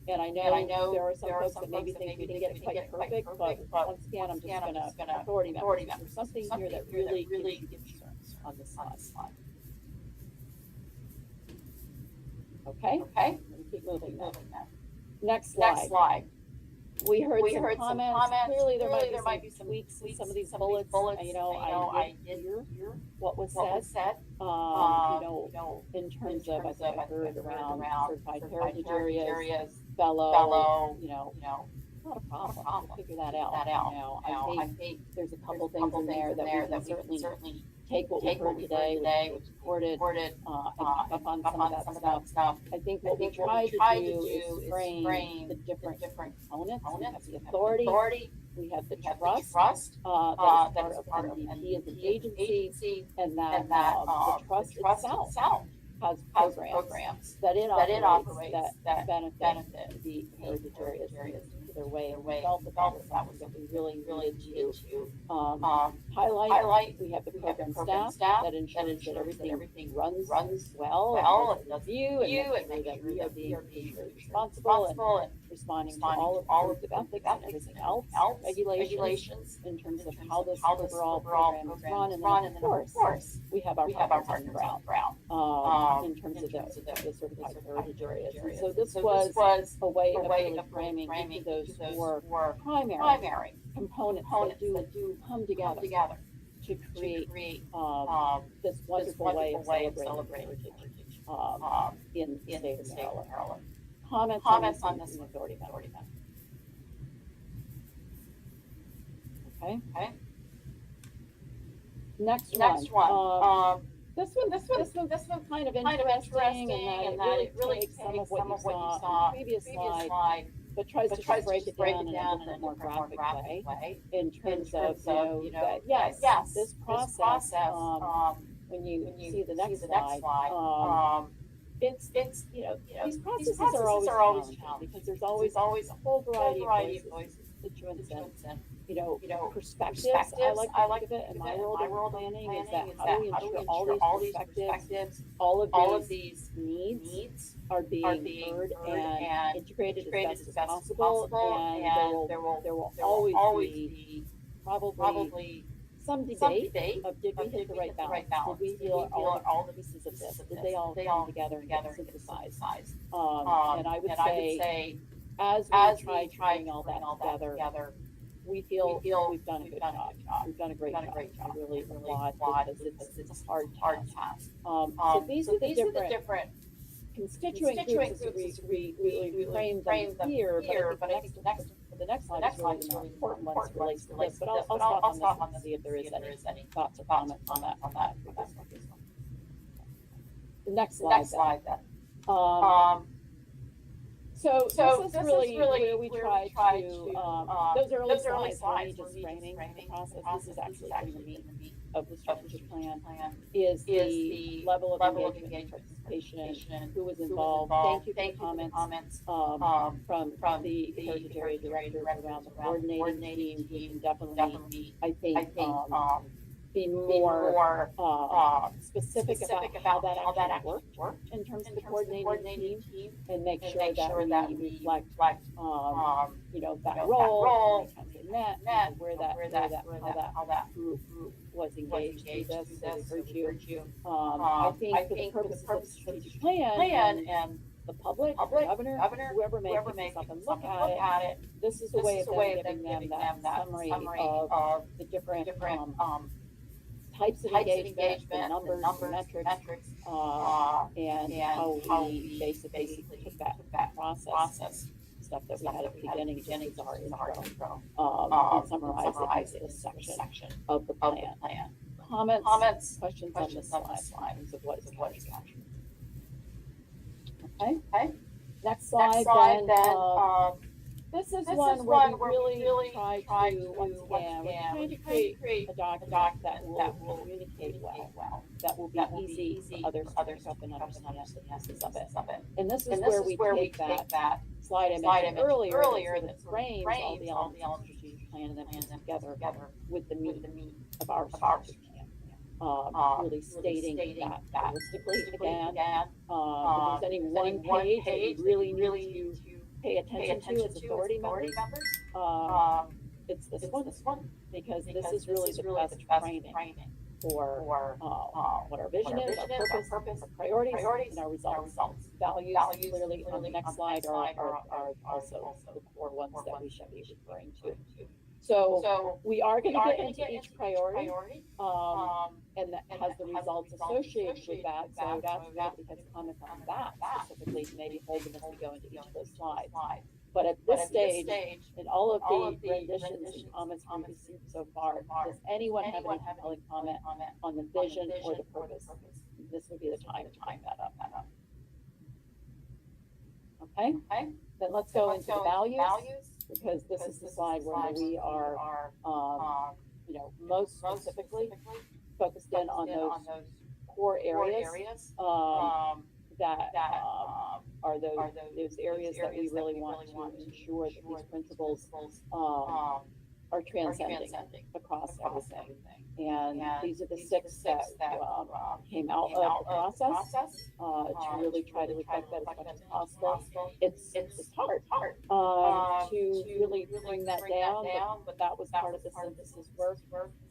And I know there are some folks that maybe think we didn't get it quite perfect, but once again, I'm just gonna authority members. There's something here that really gives you concerns on this slide. Okay, keep moving now. Next slide. We heard some comments. Clearly, there might be some tweaks in some of these bullets. I did hear what was said. In terms of, I think I heard around certified heritage areas, fellow, not a problem. We'll figure that out. I think there's a couple things in there that we can certainly take what we heard today, which supported, and pick up on some of that stuff. I think what we try to do is frame the different components. We have the authority, we have the trust, that is part of MVP as an agency, and that the trust itself has programs that it operates that benefit the heritage areas in their way. And we felt that was something that we really needed to highlight. We have the program staff that ensures that everything runs well and does review and make sure that we are being responsible and responding to all of the ethics and everything else, regulations in terms of how this overall program is run. And then of course we have our partners on the ground in terms of the certified heritage areas. And so this was a way of really framing each of those four primary components that do come together to create this wonderful way of celebrating heritage in the state of Maryland. Comments on this authority member. Okay. Next one. This one's kind of interesting in that it really takes some of what you saw in the previous slide, but tries to break it down in a different, more graphic way in terms of, that yes, this process, when you see the next slide, it's these processes are always challenging because there's always a whole variety of voices, constituents, and perspectives. I like to think of it in my world of planning is that how do we ensure all these perspectives, all of these needs are being heard and integrated as best as possible, and there will always be probably some debate of did we hit the right balance? Did we feel all the pieces of this? Did they all come together and get synthesized? And I would say as we try to bring all that together, we feel we've done a good job. We've done a great job. I really applaud because it's a hard task. So these are the different constituent groups as we frame them here, but I think the next slide is really the more important one as it relates to this. But I'll stop on this one and see if there is any thoughts or comments on that. The next slide then. So this is really where we try to, those early slides were me just framing the process. This is actually getting the meat of the strategic plan, is the level of engagement and participation, who was involved. Thank you for the comments from the heritage area directors around the coordinating team. We can definitely, I think, be more specific about how that actually worked in terms of the coordinating team, and make sure that we reflect, you know, that role, how many times they met, and where how that group was engaged through this. So we heard you. I think for the purposes of the strategic plan and the public, the governor, whoever may pick this up and look at it, this is a way of them giving them that summary of the different types of engagement, the numbers, the metrics, and how we basically took that process stuff that we had at the beginning, just as our intro, and summarize it into this section of the plan. Comments, questions on this slide in terms of what is captured. Okay. Next slide then. This is one where we really try to, once again, we're trying to create a document that will communicate well, that will be easy for others to pick up and understand the pieces of it. And this is where we take that slide I mentioned earlier that frames all the elements of the strategic plan and then puts them together with the meat of our strategic plan. Really stating that holistically again. If there's any one page that you really need to pay attention to as authority members, it's this one, because this is really the best framing for what our vision is, our purpose, our priorities, and our results. Values clearly on the next slide are also the core ones that we should be referring to. So we are going to get into each priority, and that has the results associated with that. So I'd ask everybody has comments on that specifically, maybe hold them as we go into each of those slides. But at this stage, in all of the renditions and comments we've received so far, does anyone have any compelling comment on the vision or the purpose? This would be the time to bring that up. Okay, then let's go into the values, because this is the slide where we are, you know, most specifically focused in on those core areas that are those areas that we really want to ensure that these principles are transcending across everything. And these are the 6 that came out of the process to really try to reflect that as much as possible. It's hard to really bring that down, but that was part of the synthesis work,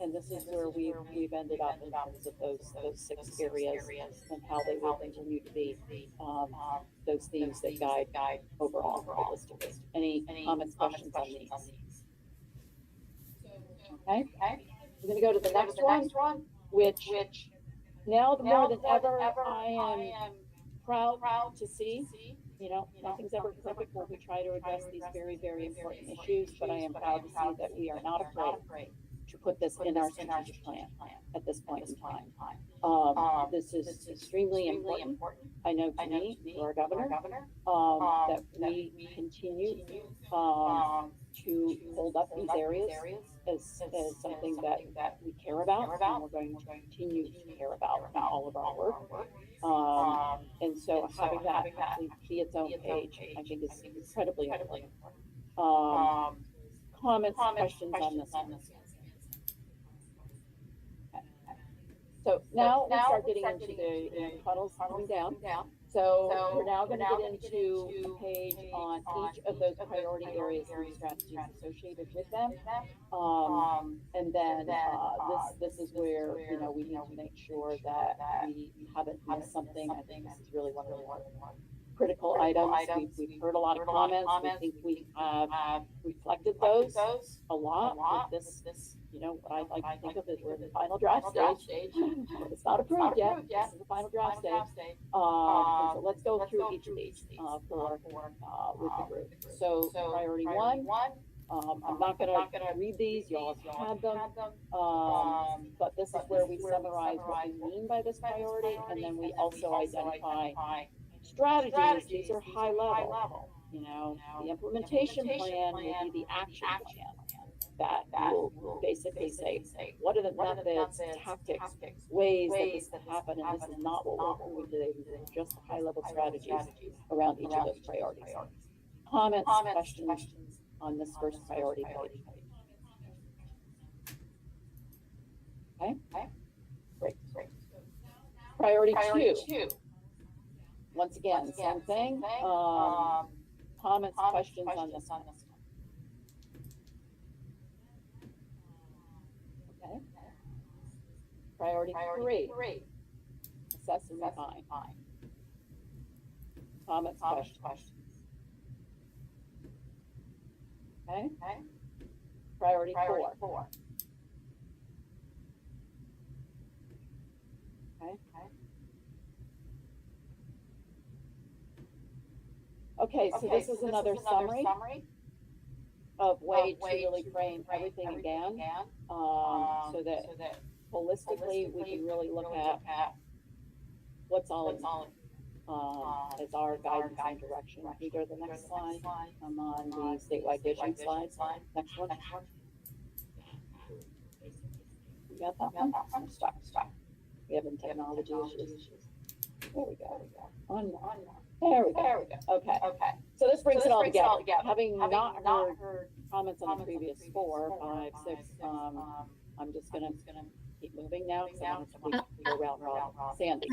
and this is where we've ended up in terms of those 6 areas and how they will continue to be those themes that guide overall holistically. Any comments, questions on these? Okay, we're going to go to the next one, which now more than ever I am proud to see. You know, nothing's ever perfect when we try to address these very, very important issues, but I am proud to see that we are not afraid to put this in our strategic plan at this point in time. This is extremely important, I know, to me, to our governor, that we continue to hold up these areas as something that we care about, and we're going to continue to care about in all of our work. And so having that actually be its own page, I think is incredibly important. Comments, questions on this one? So now we start getting into the funnels coming down. So we're now going to get into a page on each of those priority areas and strategies associated with them. And then this is where, you know, we need to make sure that we haven't missed something. I think this is really one of the more critical items. We've heard a lot of comments. We think we have reflected those a lot with this, you know, what I like to think of as we're in the final draft stage. It's not approved yet. This is the final draft stage. And so let's go through each of these with the group. So priority 1. I'm not going to read these. You all have had them. But this is where we summarize what we mean by this priority, and then we also identify strategies. These are high level, you know, the implementation plan will be the action plan that will basically say, what are the methods, tactics, ways that this could happen, and this is not what we're doing today. These are just the high-level strategies around each of those priorities. Comments, questions on this first priority page. Okay, great. Priority two. Once again, same thing. Comments, questions on this one. Okay. Priority three. Assess and refine. Comments, questions. Okay. Priority four. Okay, so this is another summary of way to really frame everything again, so that holistically we can really look at what's all as our guidance and direction. Can you go to the next slide? I'm on the statewide vision slide. Next one. You got that one? I'm stuck. We have technology issues. There we go. On. There we go. Okay. So this brings it all together. Having not heard comments on the previous 4, 5, 6, I'm just gonna keep moving now because I want to go around Sandy.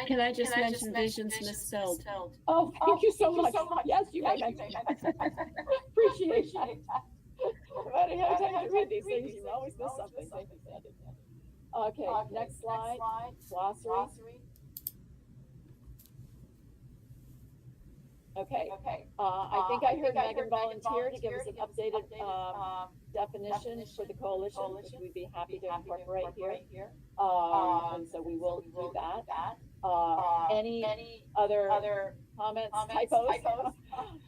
Can I just mention visions misspelled? Oh, thank you so much. Yes, you may mention that. Appreciate that. Every time you read these things, you always miss something. Thank you, Sandy. Okay, next slide. Glossary. Okay. I think I heard Megan volunteer to give us an updated definition for the coalition, which we'd be happy to incorporate here. And so we will do that. Any other comments, typos,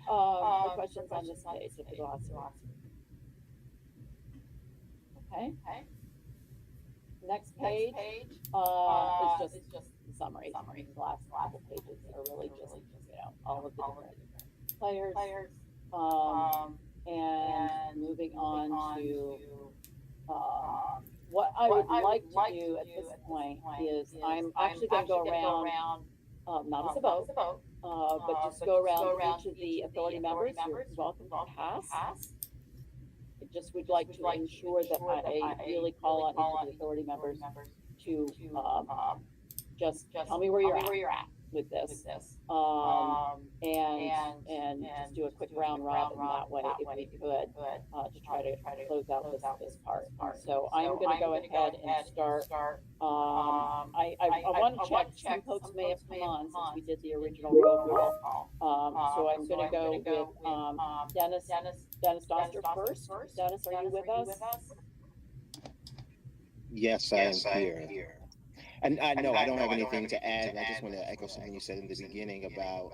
or questions on this page of the glossary? Okay. Next page is just the summary. The last couple pages are really just all of the different players. And moving on to what I would like to do at this point is I'm actually going to go around, not as a vote, but just go around each of the authority members. You're welcome to pass. Just would like to ensure that I really call on each of the authority members to just tell me where you're at with this, and just do a quick round robin that way if we could, to try to close out this part. So I'm going to go ahead and start. I want to check, some folks may have come on since we did the original roll call. So I'm going to go with Dennis Doster first. Dennis, are you with us? Yes, I am here. And I know I don't have anything to add. I just want to echo something you said in the beginning about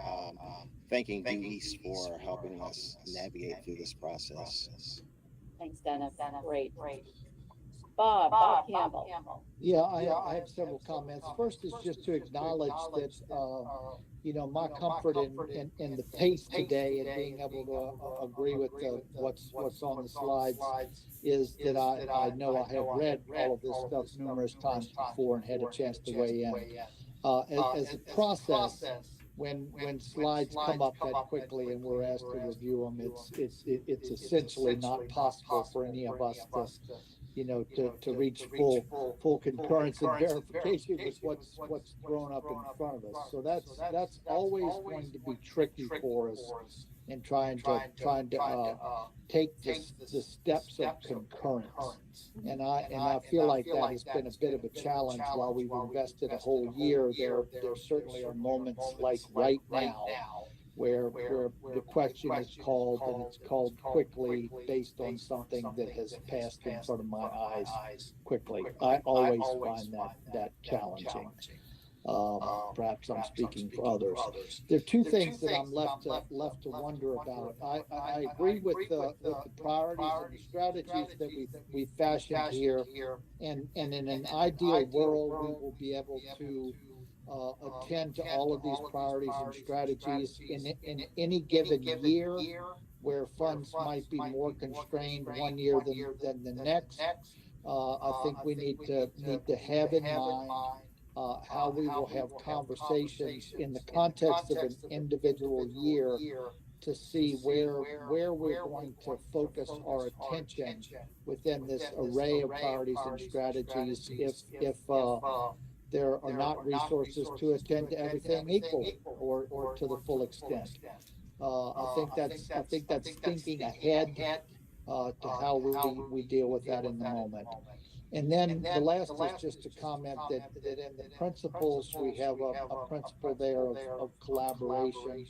thanking Due East for helping us navigate through this process. Thanks, Dennis. Great. Bob Campbell. Yeah, I have several comments. First is just to acknowledge that my comfort in the pace today and being able to agree with what's on the slides is that I know I have read all of this stuff numerous times before and had a chance to weigh in. As a process, when slides come up that quickly and we're asked to review them, it's essentially not possible for any of us to reach full concurrence and verification with what's thrown up in front of us. So that's always going to be tricky for us in trying to take the steps of concurrence. And I feel like that has been a bit of a challenge. While we've invested a whole year, there certainly are moments like right now where the question is called, and it's called quickly based on something that has passed in front of my eyes quickly. I always find that challenging. Perhaps I'm speaking for others. There are two things that I'm left to wonder about. I agree with the priorities and the strategies that we fashioned here, and in an ideal world, we will be able to attend to all of these priorities and strategies in any given year where funds might be more constrained one year than the next. I think we need to have in mind how we will have conversations in the context of an individual year to see where we're going to focus our attention within this array of priorities and strategies if there are not resources to attend to everything equally or to the full extent. I think that's thinking ahead to how we deal with that in the moment. And then the last is just to comment that in the principles, we have a principle there of collaboration.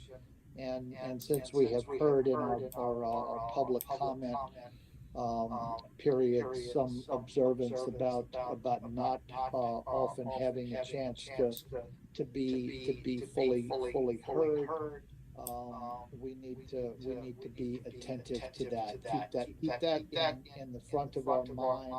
And since we have heard in our public comment period some observance about not often having a chance to be fully heard, we need to be attentive to that. Keep that in the front of our mind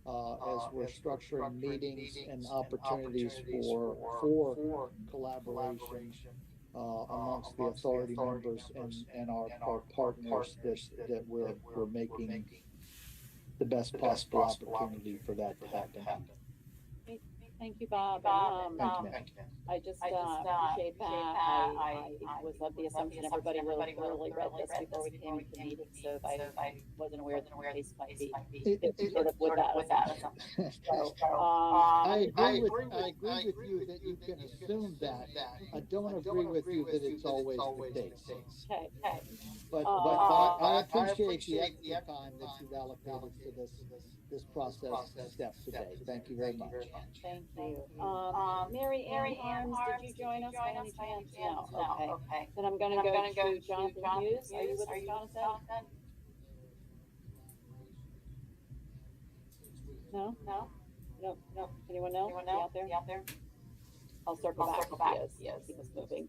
as we're structuring meetings and opportunities for collaboration amongst the authority members and our partners that we're making the best possible opportunity for that to happen. Great. Thank you, Bob. Thank you, ma'am. I just appreciate that. I was of the assumption everybody really read this before we came into the meeting, so I wasn't aware that the case might be sort of with that assumption. So, I agree with you that you can assume that. I don't agree with you that it's always the case. Okay. But I appreciate the extra time that you've allocated to this process step today. Thank you very much. Thank you. Mary Ann Harms, did you join us by any chance? No. Okay. Then I'm going to go to Jonathan Hughes. Are you with us, Jonathan? No. Anyone know? Out there? I'll circle back. Yes. Keep us moving.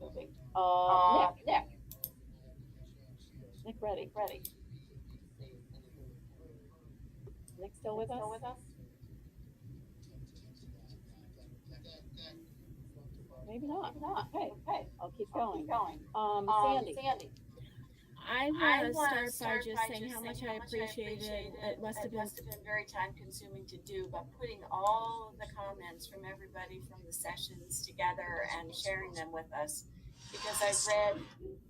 Nick, ready. Nick still with us? Maybe not. Okay. I'll keep going. Sandy. I want to start by just saying how much I appreciate it. It must have been very time consuming to do, but putting all of the comments from everybody from the sessions together and sharing them with us. Because I read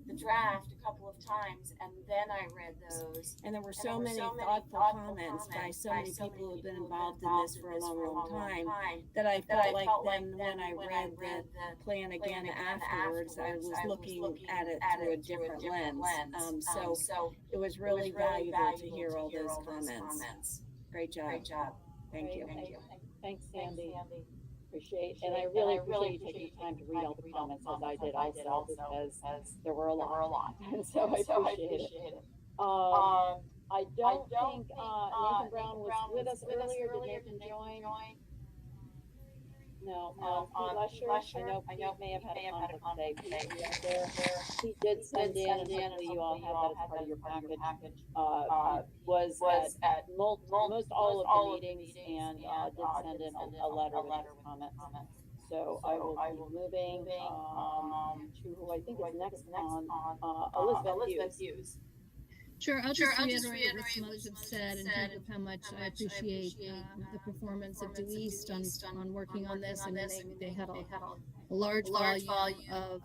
the draft a couple of times and then I read those. And there were so many thoughtful comments by so many people who have been involved in this for a long time that I felt like then when I read the plan again afterwards, I was looking at it through a different lens. So it was really valuable to hear all those comments. Great job. Thank you. Thanks, Sandy. And I really appreciate you taking the time to read all the comments as I did also, because there were a lot. And so I appreciate it. I don't think Nathan Brown was with us earlier. Did Nathan join? No. Pete Lesher, I know Pete may have had a conflict today. He did send in, and hopefully you all have that as part of your package, was at most all of the meetings and did send in a letter with his comments. So I will be moving to who I think is next on Elizabeth Hughes. Sure, I'll just reiterate what some others have said in terms of how much I appreciate the performance of Due East on working on this. I mean, they had a large volume of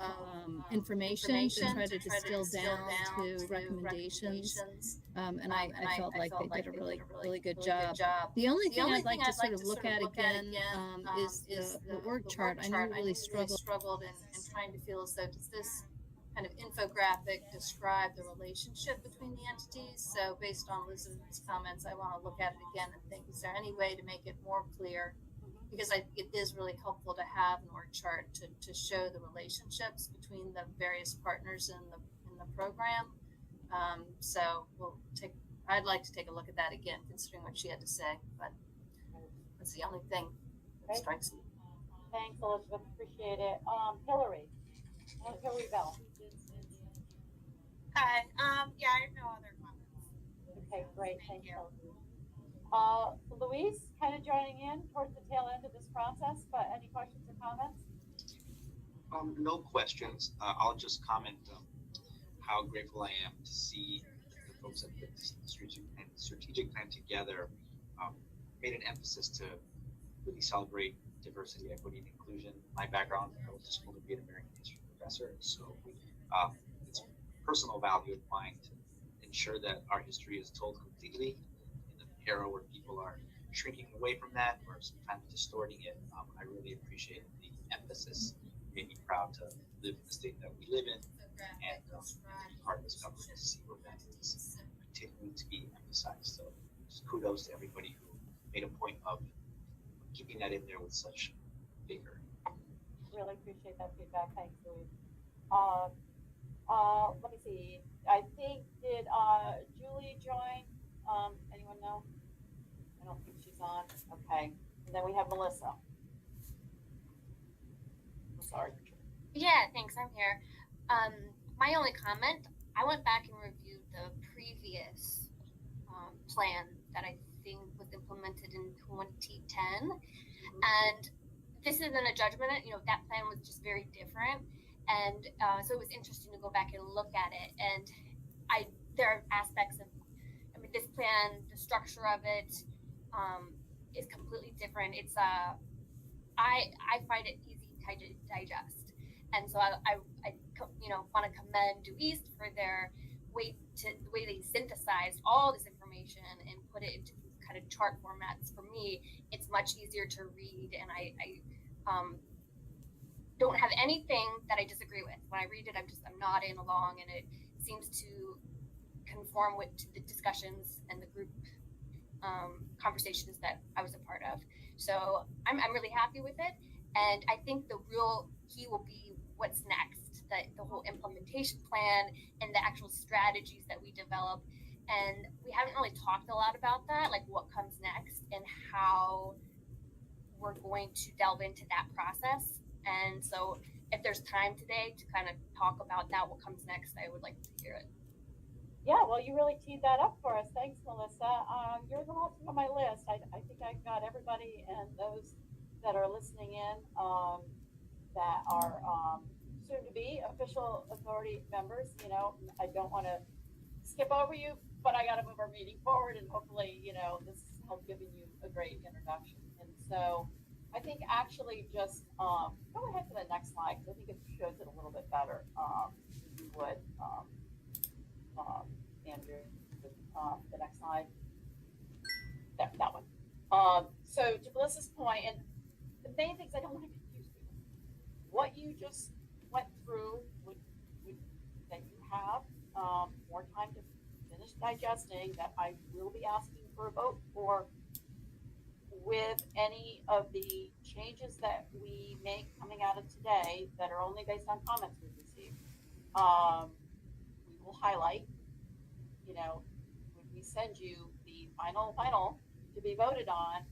information to try to distill down to recommendations, and I felt like they did a really good job. The only thing I'd like to sort of look at again is the org chart. I know we really struggled in trying to feel as though does this kind of infographic describe the relationship between the entities. So based on Elizabeth's comments, I want to look at it again and think, is there any way to make it more clear? Because it is really helpful to have an org chart to show the relationships between the various partners in the program. So I'd like to take a look at that again, considering what she had to say, but that's the only thing that strikes me. Thanks, Elizabeth. Appreciate it. Hillary Bell. Hi. Yeah, I have no other comments. Okay, great. Thank you. Louise, kind of joining in towards the tail end of this process, but any questions or comments? No questions. I'll just comment how grateful I am to see the folks that put this strategic plan together made an emphasis to really celebrate diversity, equity, and inclusion. My background, I went to school to be an American history professor, so it's a personal value of mine to ensure that our history is told completely in an era where people are shrinking away from that or sometimes distorting it. I really appreciate the emphasis. It made me proud to live in the state that we live in and to be part of this government to see where that is continuing to be emphasized. So just kudos to everybody who made a point of keeping that in there with such vigor. Really appreciate that feedback. Thanks, Louise. Let me see. I think, did Julie join? Anyone know? I don't think she's on. Okay. And then we have Melissa. I'm sorry. Yeah, thanks. I'm here. My only comment, I went back and reviewed the previous plan that I think was implemented in 2010. And this isn't a judgment, that plan was just very different. And so it was interesting to go back and look at it. And there are aspects of, this plan, the structure of it is completely different. It's I find it easy to digest. And so I want to commend Due East for the way they synthesized all this information and put it into these kind of chart formats. For me, it's much easier to read, and I don't have anything that I disagree with. When I read it, I'm nodding along, and it seems to conform to the discussions and the group conversations that I was a part of. So I'm really happy with it. And I think the real key will be what's next, the whole implementation plan and the actual strategies that we develop. And we haven't really talked a lot about that, like what comes next and how we're going to delve into that process. And so if there's time today to kind of talk about that, what comes next, I would like to hear it. Yeah, well, you really teed that up for us. Thanks, Melissa. You're the last one on my list. I think I've got everybody and those that are listening in that are soon to be official authority members. I don't want to skip over you, but I got to move our meeting forward, and hopefully, this has helped giving you a great introduction. And so I think actually just go ahead to the next slide, because I think it shows it a little bit better. If you would, Andrew, the next slide. That one. So to Melissa's point, and the main things I don't want to confuse people. What you just went through that you have more time to finish digesting, that I will be asking for a vote for, with any of the changes that we make coming out of today that are only based on comments we've received. We will highlight, when we send you the final to be voted on,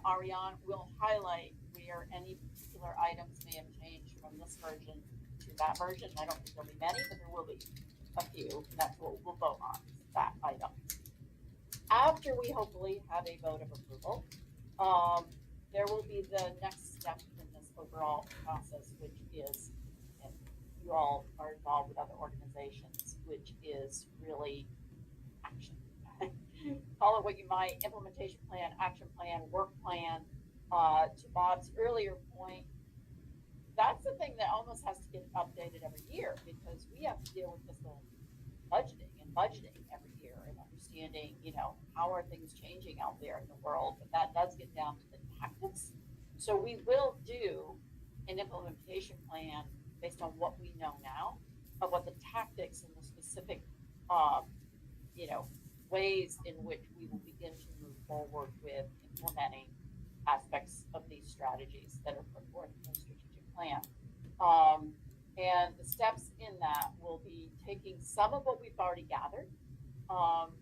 Ariane will highlight where any particular items may have changed from this version to that version. I don't think there'll be many, but there will be a few. That's what we'll vote on, that item. After we hopefully have a vote of approval, there will be the next step in this overall process, which is, and you all are involved with other organizations, which is really action. Call it what you might: implementation plan, action plan, work plan. To Bob's earlier point, that's the thing that almost has to get updated every year, because we have to deal with fiscal budgeting every year and understanding, how are things changing out there in the world. But that does get down to the tactics. So we will do an implementation plan based on what we know now of what the tactics and the specific, ways in which we will begin to move forward with implementing aspects of these strategies that are put forth in the strategic plan. And the steps in that will be taking some of what we've already gathered,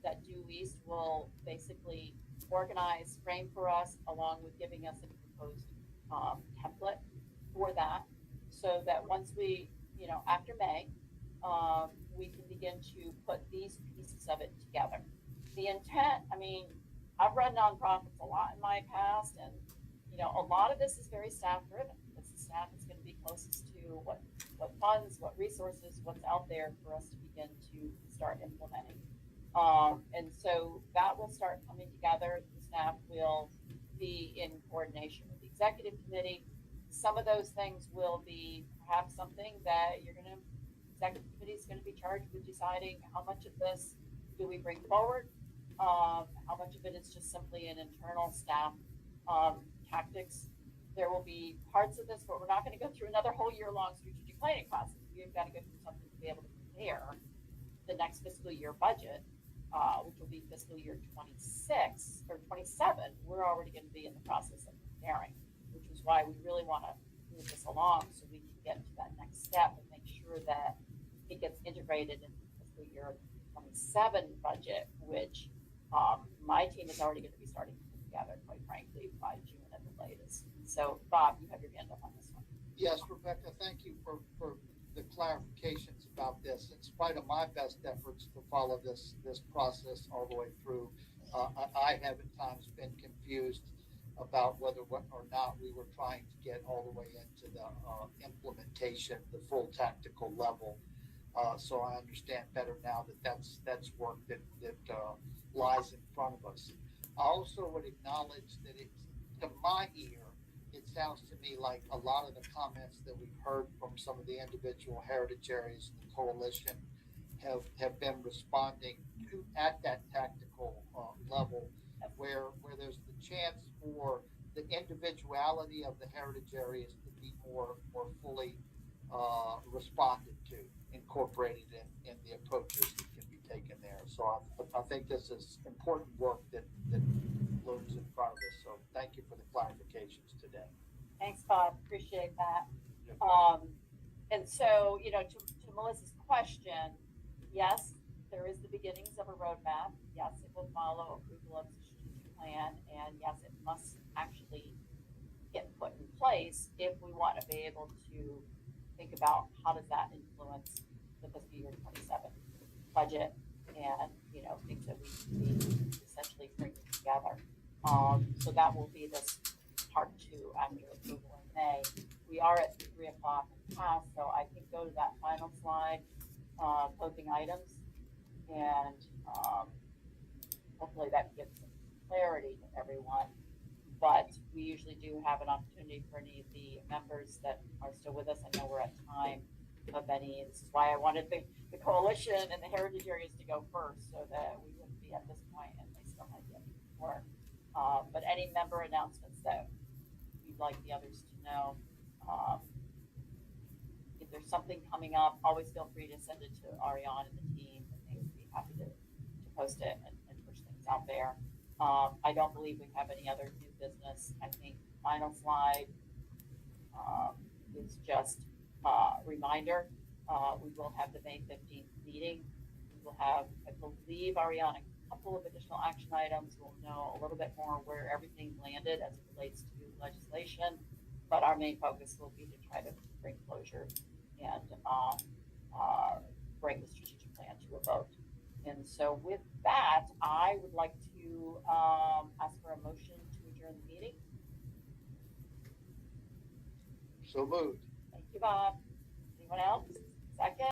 that Due East will basically organize, frame for us, along with giving us a proposed template for that, so that once we, after May, we can begin to put these pieces of it together. The intent, I've run nonprofits a lot in my past, and a lot of this is very staff driven. This is staff that's going to be closest to what funds, what resources, what's out there for us to begin to start implementing. And so that will start coming together. The staff will be in coordination with the executive committee. Some of those things will be perhaps something that executive committee is going to be charged with deciding how much of this do we bring forward, how much of it is just simply an internal staff tactics. There will be parts of this, but we're not going to go through another whole year-long strategic planning process. We've got to go through something to be able to prepare the next fiscal year budget, which will be fiscal year 26 or 27. We're already going to be in the process of preparing, which is why we really want to move this along so we can get to that next step and make sure that it gets integrated in the fiscal year 27 budget, which my team is already going to be starting to put together, quite frankly, by June at the latest. So, Bob, you have your hand up on this one. Yes, Rebecca, thank you for the clarifications about this. In spite of my best efforts to follow this process all the way through, I have at times been confused about whether or not we were trying to get all the way into the implementation, the full tactical level. So I understand better now that that's work that lies in front of us. I also would acknowledge that to my ear, it sounds to me like a lot of the comments that we've heard from some of the individual heritage areas in the coalition have been responding to at that tactical level, where there's the chance for the individuality of the heritage areas to be more fully responded to, incorporated in the approaches that can be taken there. So I think this is important work that looms in front of us. So thank you for the clarifications today. Thanks, Bob. Appreciate that. And so, to Melissa's question, yes, there is the beginnings of a roadmap. Yes, it will follow approval of the strategic plan, and yes, it must actually get put in place if we want to be able to think about how does that influence the fiscal year 27 budget and things that we essentially bring together. So that will be this part 2 after approval in May. We are at 3:00 past, so I can go to that final slide, closing items, and hopefully that gives some clarity to everyone. But we usually do have an opportunity for any of the members that are still with us. I know we're at time of any. This is why I wanted the coalition and the heritage areas to go first, so that we wouldn't be at this point and they still had yet before. But any member announcements that you'd like the others to know. If there's something coming up, always feel free to send it to Ariane and the team, and they would be happy to post it and push things out there. I don't believe we have any other new business. I think the final slide is just a reminder. We will have the May 15th meeting. We will have, I believe, Ariane, a couple of additional action items. We'll know a little bit more where everything landed as it relates to legislation, but our main focus will be to try to bring closure and bring the strategic plan to a vote. And so with that, I would like to ask for a motion to adjourn the meeting. So moved. Thank you, Bob. Anyone else? Second?